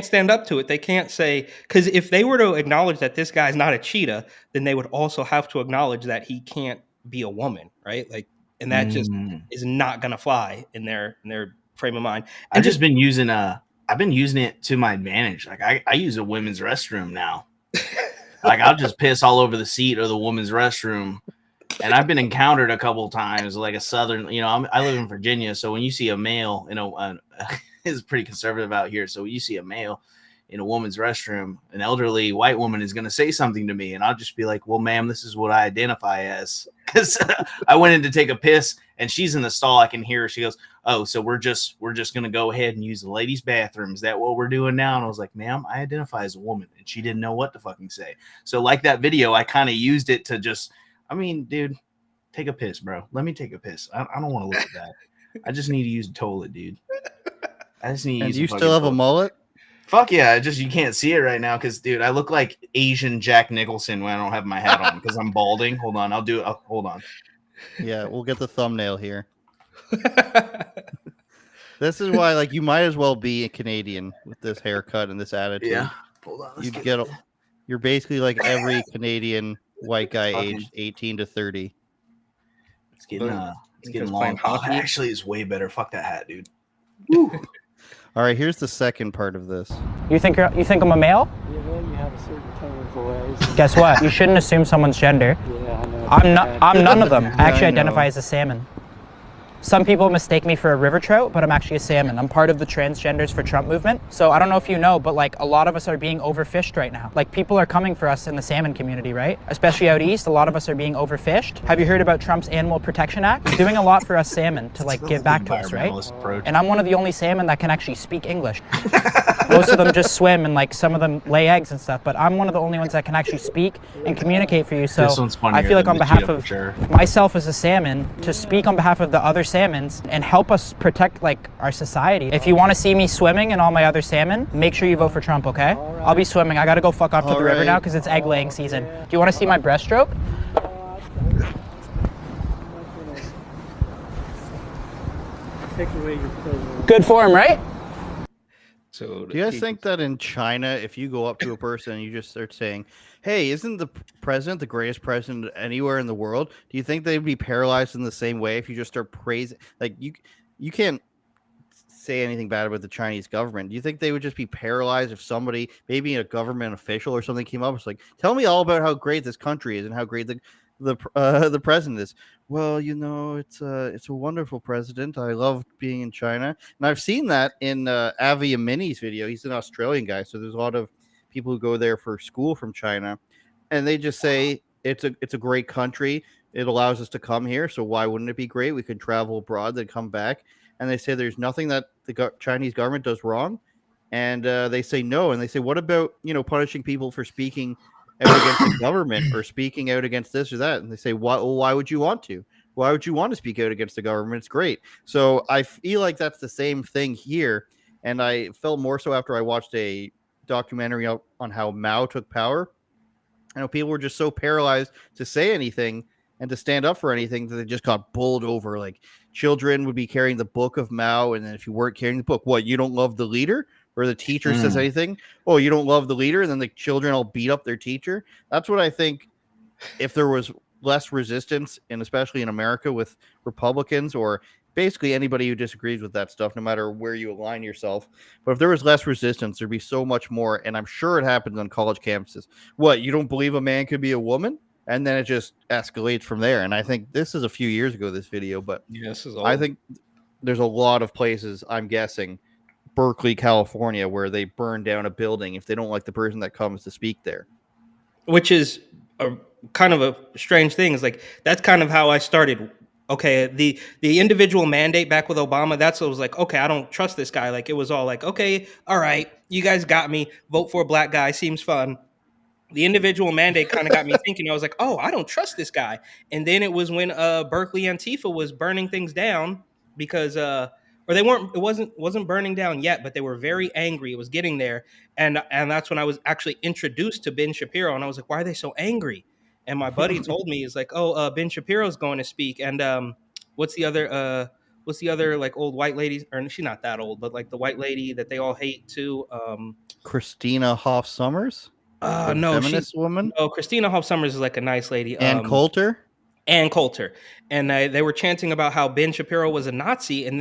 stand up to it. They can't say, because if they were to acknowledge that this guy's not a cheetah, then they would also have to acknowledge that he can't be a woman, right? Like, and that just is not gonna fly in their frame of mind. And I've just been using I've been using it to my advantage. Like I use a women's restroom now. Like I'll just piss all over the seat of the women's restroom. And I've been encountered a couple times, like a southern, I live in Virginia. So when you see a male, it's pretty conservative out here. So when you see a male in a woman's restroom, an elderly white woman is going to say something to me. And I'll just be like, well, ma'am, this is what I identify as. Because I went in to take a piss and she's in the stall. I can hear her. She goes, oh, so we're just going to go ahead and use the ladies' bathroom. Is that what we're doing now? And I was like, ma'am, I identify as a woman. And she didn't know what to fucking say. So like that video, I kind of used it to just, dude, take a piss, bro. Let me take a piss. I don't want to look at that. I just need to use a toilet, dude. I just need to use. And you still have a mullet? Fuck yeah! You can't see it right now because, dude, I look like Asian Jack Nicholson when I don't have my hat on because I'm balding. Hold on, I'll do it. Hold on. Yeah, we'll get the thumbnail here. This is why, you might as well be a Canadian with this haircut and this attitude. Yeah. Hold on. You're basically like every Canadian white guy aged 18 to 30. It's getting long. Hockey. Actually, it's way better. Fuck that hat, dude. All right, here's the second part of this. You think I'm a male? Yeah, well, you have a certain tone of voice. Guess what? You shouldn't assume someone's gender. Yeah, I know. I'm none of them. I actually I identify know. as a salmon. Some people mistake me for a river trout, but I'm actually a salmon. I'm part of the Transgenders for Trump movement. So I don't know if you know, but a lot of us are being overfished right now. People are coming for us in the salmon community, right? Especially out east, a lot of us are being overfished. Have you heard about Trump's Animal Protection Act? It's doing a lot for us salmon to give back to us, right? Approach. And I'm one of the only salmon that can actually speak English. Most of them just swim and some of them lay eggs and stuff, but I'm one of the only ones that can actually speak and communicate for you. So This one's funnier I feel like than on the behalf cheetah of for sure. myself as a salmon to speak on behalf of the other salmons and help us protect our society. If you want to see me swimming and all my other salmon, make sure you vote for Trump, okay? I'll be swimming. I gotta go fuck off to the river now because it's egg laying season. Do you want to see my breaststroke? Take away your privilege. Good form, right? So Do you guys think that in China, if you go up to a person and you just start saying, hey, isn't the president the greatest president anywhere in the world? Do you think they'd be paralyzed in the same way if you just start praising? You can't say anything bad about the Chinese government. Do you think they would just be paralyzed if somebody, maybe a government official or something, came up and was like, tell me all about how great this country is and how great the president is? Well, it's a wonderful president. I love being in China, and I've seen that in Avi Amini's video. He's an Australian guy, so there's a lot of people who go there for school from China, and they just say it's a great country. It allows us to come here, so why wouldn't it be great? We could travel abroad, then come back, and they say there's nothing that the Chinese government does wrong, and they say no, and they say, what about punishing people for speaking out against the government or speaking out against this or that? And they say, why would you want to? Why would you want to speak out against the government? It's great. So I feel like that's the same thing here, and I felt more so after I watched a documentary on how Mao took power. People were just so paralyzed to say anything and to stand up for anything that they just got bowled over. Children would be carrying the book of Mao, and then if you weren't carrying the book, what, you don't love the leader? Or the teacher says anything, oh, you don't love the leader, and then the children all beat up their teacher. That's what I think. If there was less resistance, and especially in America with Republicans or basically anybody who disagrees with that stuff, no matter where you align yourself, but if there was less resistance, there'd be so much more. And I'm sure it happens on college campuses. What, you don't believe a man could be a woman? And then it just escalates from there. And I think this is a few years ago, this video, but yeah, this is old. I think there's a lot of places, I'm guessing, Berkeley, California, where they burn down a building if they don't like the person that comes to speak there. Which is a kind of a strange thing. Is that's kind of how I started. Okay, the individual mandate back with Obama, that's what was okay, I don't trust this guy. It was all okay, all right, you guys got me. Vote for a black guy, seems fun. The individual mandate kind of got me thinking. I was like, oh, I don't trust this guy. And then it was when Berkeley Antifa was burning things down because or they weren't, it wasn't burning down yet, but they were very angry. It was getting there. And that's when I was actually introduced to Ben Shapiro. And I was like, why are they so angry? And my buddy told me, he's like, "Oh, Ben Shapiro's going to speak." And what's the other like old white lady? Or she's not that old, but like the white lady that they all hate too. Christina Hoff Sommers, the No, feminist woman. No, Christina Hoff Sommers is like a nice lady. Ann Coulter. Ann Coulter, and they were chanting about how Ben Shapiro was a Nazi, and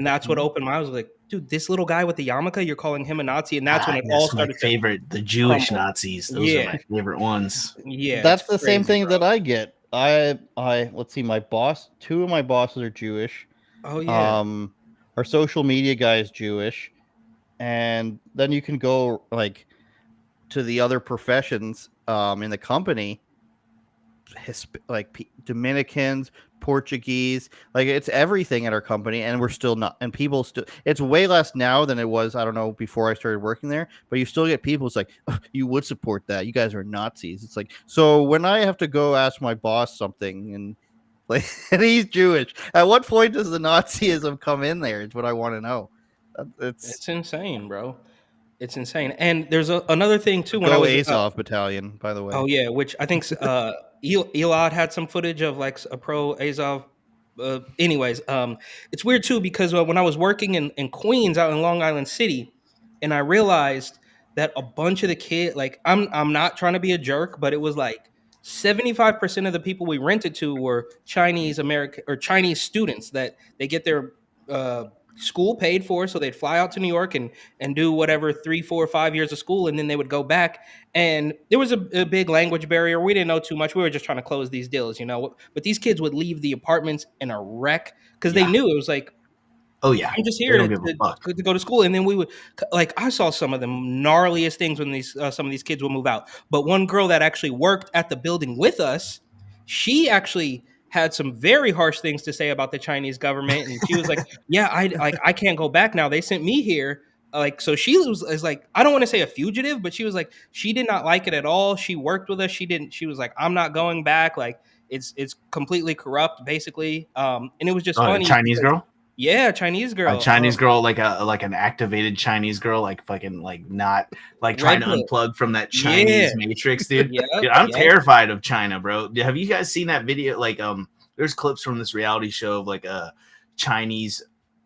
that's what opened my eyes. I was like, dude, this little guy with the yarmulke, you're calling him a Nazi, and that's when it all started. My favorite, the Jewish Nazis. Those are my favorite ones. Yeah, that's the same thing that I get. I let's see, my boss, 2 of my bosses are Jewish. Oh yeah. Our social media guy is Jewish, and then you can go like to the other professions in the company. Like Dominicans, Portuguese, like it's everything at our company, and we're still not. And people still, it's way less now than it was. I don't know, before I started working there, but you still get people. It's like, oh, you would support that. You guys are Nazis. It's like, so when I have to go ask my boss something, and like, and he's Jewish, at what point does the Nazism come in there? It's what I want to know. It's insane, bro. It's insane. And there's another thing too. When I was Azov Battalion, by the way. Oh yeah, which I think Elad had some footage of like a pro Azov. Anyways, it's weird too because when I was working in Queens out in Long Island City, and I realized that a bunch of the kids, like I'm not trying to be a jerk, but it was like 75% of the people we rented to were Chinese American or Chinese students that they get their school paid for, so they'd fly out to New York and do whatever 3, 4, 5 years of school, and then they would go back. And there was a big language barrier. We didn't know too much. We were just trying to close these deals, you know. But these kids would leave the apartments in a wreck because they knew it was like, oh yeah, I'm just here to go to school. And then we would, like, I saw some of the gnarliest things when these some of these kids would move out. But one girl that actually worked at the building with us, she actually had some very harsh things to say about the Chinese government, and she was like, "Yeah, I can't go back now. They sent me here." Like, so she was like, I don't want to say a fugitive, but she was like, she did not like it at all. She worked with us. She was like, I'm not going back. Like, it's completely corrupt, basically. And it was just funny. Chinese girl. Yeah, Chinese girl. A Chinese girl, like an activated Chinese girl, like fucking like not like trying to unplug from that Chinese matrix, dude. Dude, I'm terrified of China, bro. Have you guys seen that video? Like, there's clips from this reality show of like Chinese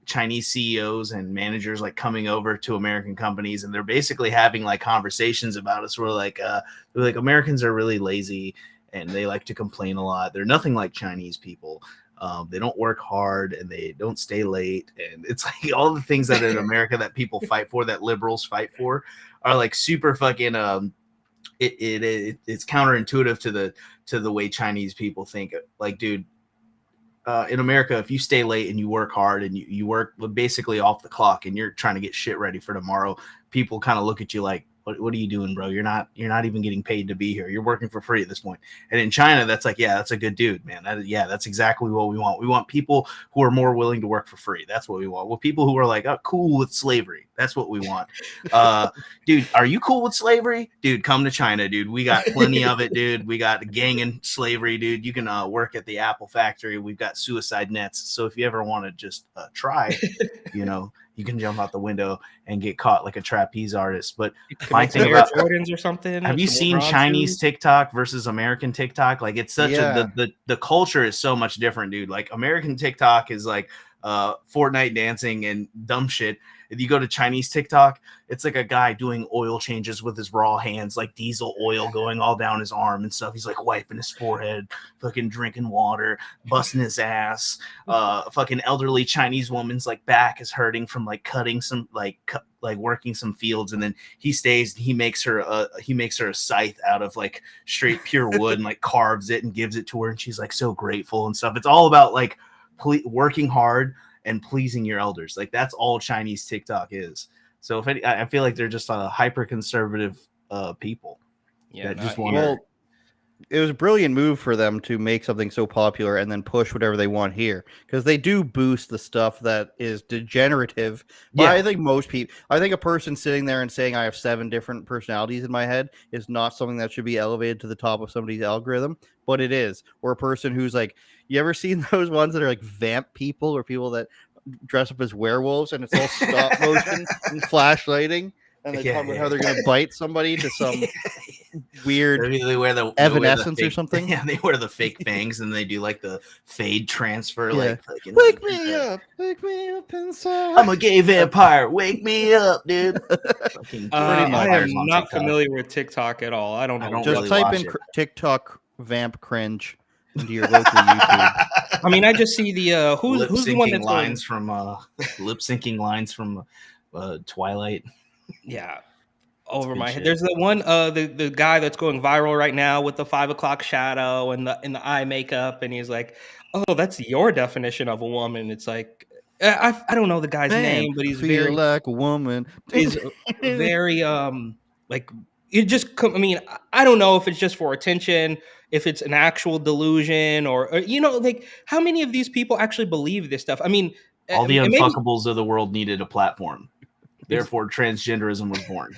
CEOs and managers like coming over to American companies, and they're basically having like conversations about us. Where like Americans are really lazy and they like to complain a lot. They're nothing like Chinese people. They don't work hard and they don't stay late. And it's like all the things that in America that people fight for, that liberals fight for, are like super fucking it's counterintuitive to the way Chinese people think. Like, dude, in America, if you stay late and you work hard and you work basically off the clock and you're trying to get shit ready for tomorrow, people kind of look at you like, what are you doing, bro? You're not even getting paid to be here. You're working for free at this point. And in China, that's like, yeah, that's a good dude, man. That's exactly what we want. We want people who are more willing to work for free. That's what we want. Well, people who are like, oh, cool with slavery. That's what we want. Dude, are you cool with slavery? Dude, come to China, dude. We got plenty of it, dude. We got gang and slavery, dude. You can work at the Apple factory. We've got suicide nets. So if you ever want to just try, you can jump out the window and get caught like a trapeze artist. But my thing about Jordans or something. Have you seen Chinese TikTok versus American TikTok? Like, it's such the culture is so much different, dude. Like, American TikTok is like Fortnite dancing and dumb shit. If you go to Chinese TikTok, it's like a guy doing oil changes with his raw hands, like diesel oil going all down his arm and stuff. He's like wiping his forehead, fucking drinking water, busting his ass. Fucking elderly Chinese woman's like back is hurting from like cutting some like working some fields, and then he stays. He makes her a scythe out of like straight pure wood and like carves it and gives it to her, and she's like so grateful and stuff. It's all about like working hard and pleasing your elders. Like, that's all Chinese TikTok is. So I feel like they're just a hyper conservative people. Yeah, just want to. It was a brilliant move for them to make something so popular and then push whatever they want here, because they do boost the stuff that is degenerative. But I think a person sitting there and saying I have 7 different personalities in my head is not something that should be elevated to the top of somebody's algorithm, but it is. Or a person who's like, you ever seen those ones that are like vamp people, or people that dress up as werewolves and it's all stop motion and flashlighting? And they talk about how they're going to bite somebody to some weird They wear the Evanescence fake, or something. Yeah, they wear the fake fangs and they do like the fade transfer. Yeah. Like fucking, Wake me up inside. I'm a gay vampire. Wake me up, dude. Fucking I am on not TikTok. familiar with TikTok at all. I don't know. Just really type watch in it. TikTok vamp cringe into your local YouTube. I mean, I just see the who's the one Lip-syncing that's lines from lip syncing lines from Twilight. Yeah, over good my head. shit. There's the one the guy that's going viral right now with the 5 o'clock shadow and the eye makeup, and he's like, "Oh, that's your definition of a woman." It's like I don't know the guy's name, but he's feel very like a woman. he's very like it just. I mean, I don't know if it's just for attention, if it's an actual delusion, or you know, like how many of these people actually believe this stuff? I mean, All the and maybe- unfuckables of the world needed a platform. Therefore, transgenderism was born.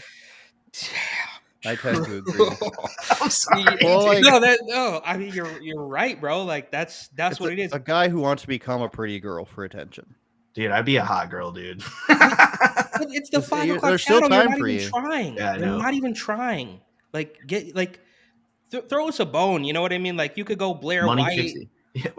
I tend to agree. I'm sorry. Well, like, no. I mean, you're right, bro. Like that's what it is. A guy who wants to become a pretty girl for attention. Dude, I'd be a hot girl, dude. But it's the 5 o'clock there's still shadow. You're time not for even you. trying. Yeah, I You're know. not even trying. Like throw us a bone. You know what I mean? Like you could go Blair Money White. fixes. Yeah,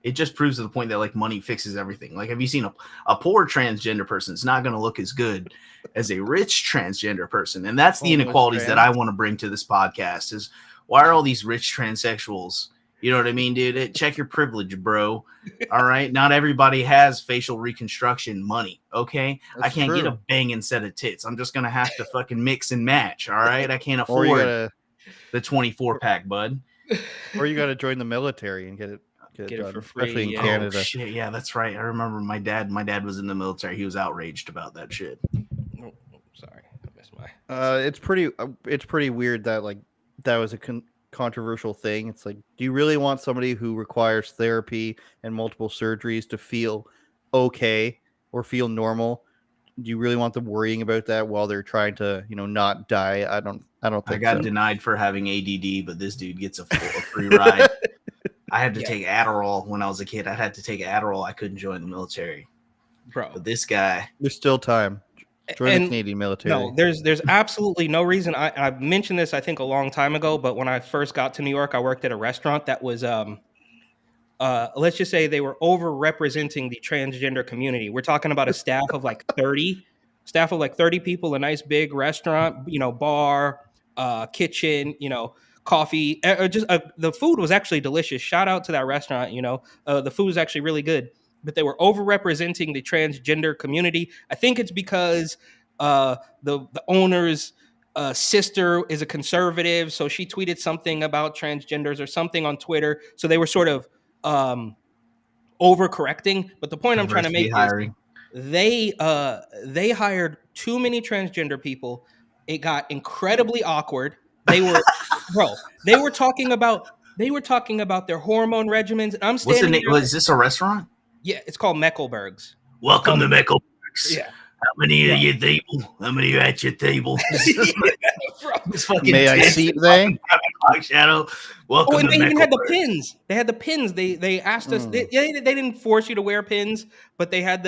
it just proves to the point that like money fixes everything. Like, have you seen a poor transgender person? It's not going to look as good as a rich transgender person, and that's the inequalities that I want to bring to this podcast. Is why are all these rich transsexuals? You know what I mean, dude? Check your privilege, bro. All right, not everybody has facial reconstruction money. Okay, I can't get a banging set of tits. I'm just gonna have to fucking mix and match. All right, I can't afford the 24 pack, bud. Or you got to join the military and get it done, for free, especially in yeah. Canada. Oh, shit, yeah, that's right. I remember my dad was in the military. He was outraged about that shit. Oh, sorry, I missed my. It's pretty weird that like that was a controversial thing. It's like, do you really want somebody who requires therapy and multiple surgeries to feel okay or feel normal? Do you really want them worrying about that while they're trying to, not die? I don't think I got so. denied for having ADD, but this dude gets a free ride. I had to take Adderall when I was a kid. I had to take Adderall. I couldn't join the military, bro. But this guy, there's still time. Join the Canadian military. No, there's absolutely no reason. I mentioned this I think a long time ago, but when I first got to New York, I worked at a restaurant that was let's just say they were overrepresenting the transgender community. We're talking about a staff of like 30 people, a nice big restaurant, bar, kitchen, coffee, the food was actually delicious. Shout out to that restaurant. The food was actually really good, but they were overrepresenting the transgender community. I think it's because the owner's sister is a conservative, so she tweeted something about transgenders or something on Twitter. So they were sort of overcorrecting. But the point I'm trying to make is they hired too many transgender people. It got incredibly awkward. They were they were talking about their hormone regimens. And I'm standing there. Was this a restaurant? Yeah, it's called Meckelberg's. Welcome to Meckelberg's. Yeah. How many are your table? How many are at your table? May I seat there? Shadow. Welcome and to they even had the Meckelberg's. pins. They had the pins. They asked us. They didn't force you to wear pins, but they had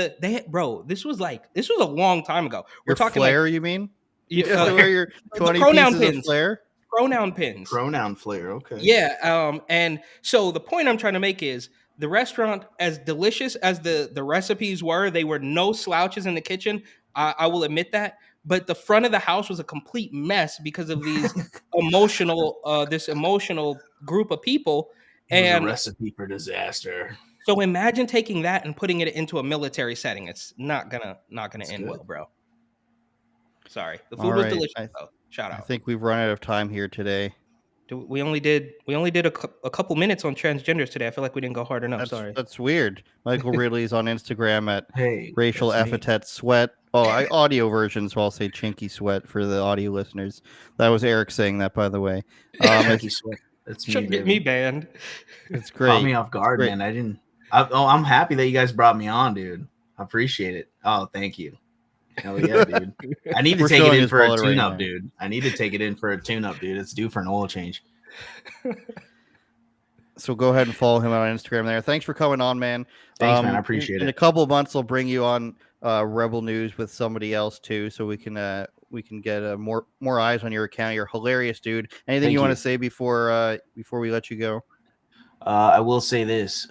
bro. This was a long time ago. We're talking flare, you mean? Wear your 20 pronoun pieces pins. of flare? Pronoun pins. Pronoun flare. Okay. Yeah. And so the point I'm trying to make is the restaurant, as delicious as the recipes were, they were no slouches in the kitchen. I will admit that. But the front of the house was a complete mess because of these emotional group of people. And a recipe for disaster. So imagine taking that and putting it into a military setting. It's not gonna end well, bro. Sorry, the food was delicious though. Shout out. I think we've run out of time here today. We only did a couple minutes on transgenders today. I feel like we didn't go hard enough. Sorry. That's weird. Michael Ridley's on Instagram at racial that's me. epithet sweat. Oh, audio version, so I'll say chinky sweat for the audio listeners. That was Eric saying that, by the way. Chinky sweat. That's me. Should get me banned. It's great. Caught me off guard, man. I didn't. I'm happy that you guys brought me on, dude. I appreciate it. Oh, thank you. Hell yeah, dude. I need to take it in for a tune-up, dude. I need to take it in for a tune-up, dude. It's due for an oil change. So go ahead and follow him on Instagram there. Thanks for coming on, man. Thanks, man. I appreciate it. In a couple of months, I'll bring you on Rebel News with somebody else too, so we can we can get more eyes on your account. You're hilarious, dude. Anything Thank you want you. to say before we let you go? I will say this.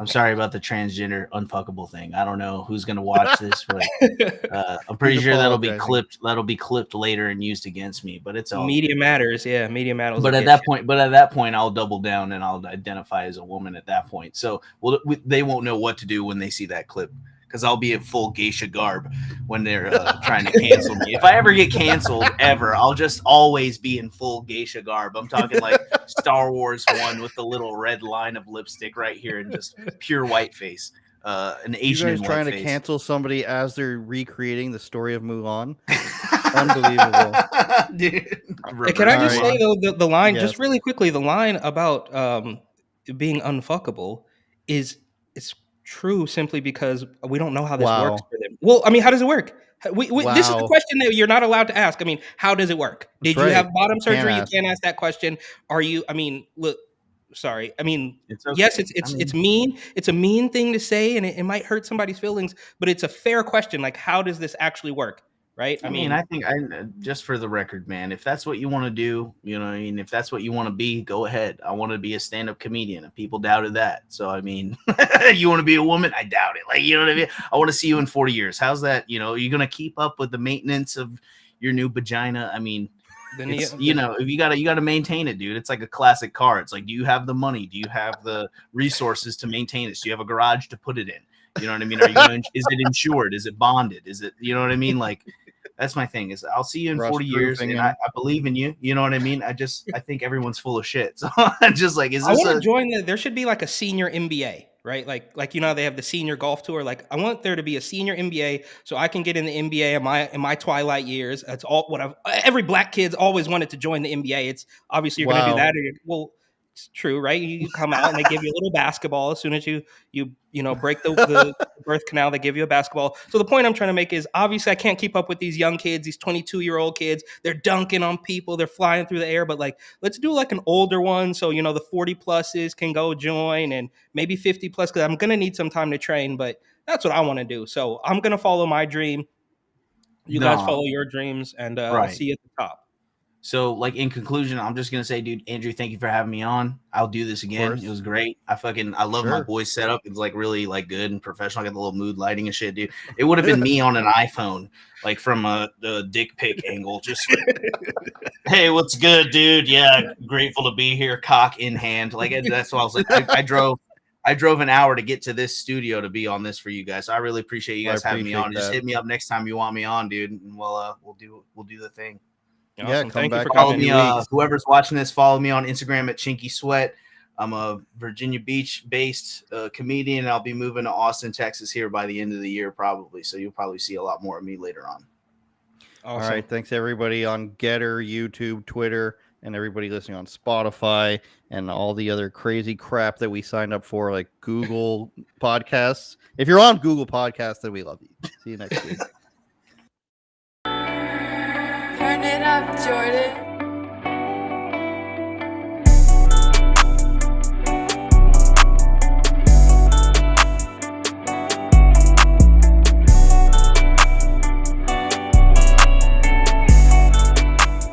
I'm sorry about the transgender unfuckable thing. I don't know who's gonna watch this, but I'm pretty He's sure that'll be apologizing. clipped. That'll be clipped later and used against me. But it's all Media good. matters, yeah. Media matters. But at that point, I'll double down and I'll identify as a woman at that point. So they won't know what to do when they see that clip because I'll be in full geisha garb when they're trying to cancel me. If I ever get canceled ever, I'll just always be in full geisha garb. I'm talking like Star Wars 1 with the little red line of lipstick right here and just pure white face. An Asian You guys trying to face. cancel somebody as they're recreating the story of Mulan? Unbelievable. Dude, Can I just say though the line Yes. just really quickly? The line about being unfuckable is true simply because we don't know how this works Wow. for them. Well, I mean, how does it work? This is the Wow. question that you're not allowed to ask. I mean, how does it work? Did That's you have right. bottom You can't surgery? You ask. can't ask that question. Are you? I mean, look. Sorry. I mean, It's okay. yes, it's mean. It's a mean thing to say, and it might hurt somebody's feelings. But it's a fair question. Like, how does this actually work? Right? I mean, I think just for the record, man, if that's what you want to do, you know, I mean, if that's what you want to be, go ahead. I want to be a stand-up comedian, and people doubted that. So, I mean, you want to be a woman? I doubt it. Like, you know what I mean? I want to see you in 40 years. How's that? You know, you're gonna keep up with the maintenance of your new vagina? I mean, you know, if you gotta maintain it, dude. It's like a classic car. It's like, do you have the money? Do you have the resources to maintain it? Do you have a garage to put it in? You know what I mean? Are you gonna, is it insured? Is it bonded? Is it, you know what I mean? Like, that's my thing is I'll see you in 40 years and I believe in you. You know what I mean? I think everyone's full of shit. So I'm just like, is I this want to join there should be like a senior MBA, right? Like you know, they have the senior golf tour. Like I want there to be a senior MBA so I can get in the NBA in my twilight years. That's all what every black kid's always wanted to join the NBA. It's obviously you're gonna do that. Well, it's true, right? You come out and they give you a little basketball as soon as you break the birth canal. They give you a basketball. So the point I'm trying to make is obviously I can't keep up with these young kids, these 22-year-old kids. They're dunking on people, they're flying through the air. But like, let's do like an older one, so you know the 40 pluses can go join, and maybe 50 plus because I'm gonna need some time to train. But that's what I want to do. So I'm gonna follow my dream. You guys follow your dreams, and I'll see you at the top. So, like, in conclusion, I'm just gonna say, dude, Andrew, thank you for having me on. I'll do this again. It was great. I love my boy's setup. It's like really like good and professional. I got the little mood lighting and shit, dude. It would have been me on an iPhone, like from the dick pic angle, just like, hey, what's good, dude? Yeah, grateful to be here, cock in hand. Like that's what I was like. I drove an hour to get to this studio to be on this for you guys. So I really appreciate you guys having me on. Just hit me up next time you want me on, dude, and we'll do the thing. Awesome. Yeah, Thank you for follow coming. me. Whoever's watching this, follow me on Instagram at Chinky Sweat. I'm a Virginia Beach-based comedian. I'll be moving to Austin, Texas here by the end of the year, probably. So you'll probably see a lot more of me later on. Awesome. All right, thanks everybody on Getter, YouTube, Twitter, and everybody listening on Spotify and all the other crazy crap that we signed up for, like Google Podcasts. If you're on Google Podcasts, then we love you. See you next week. Turn it up, Jordan.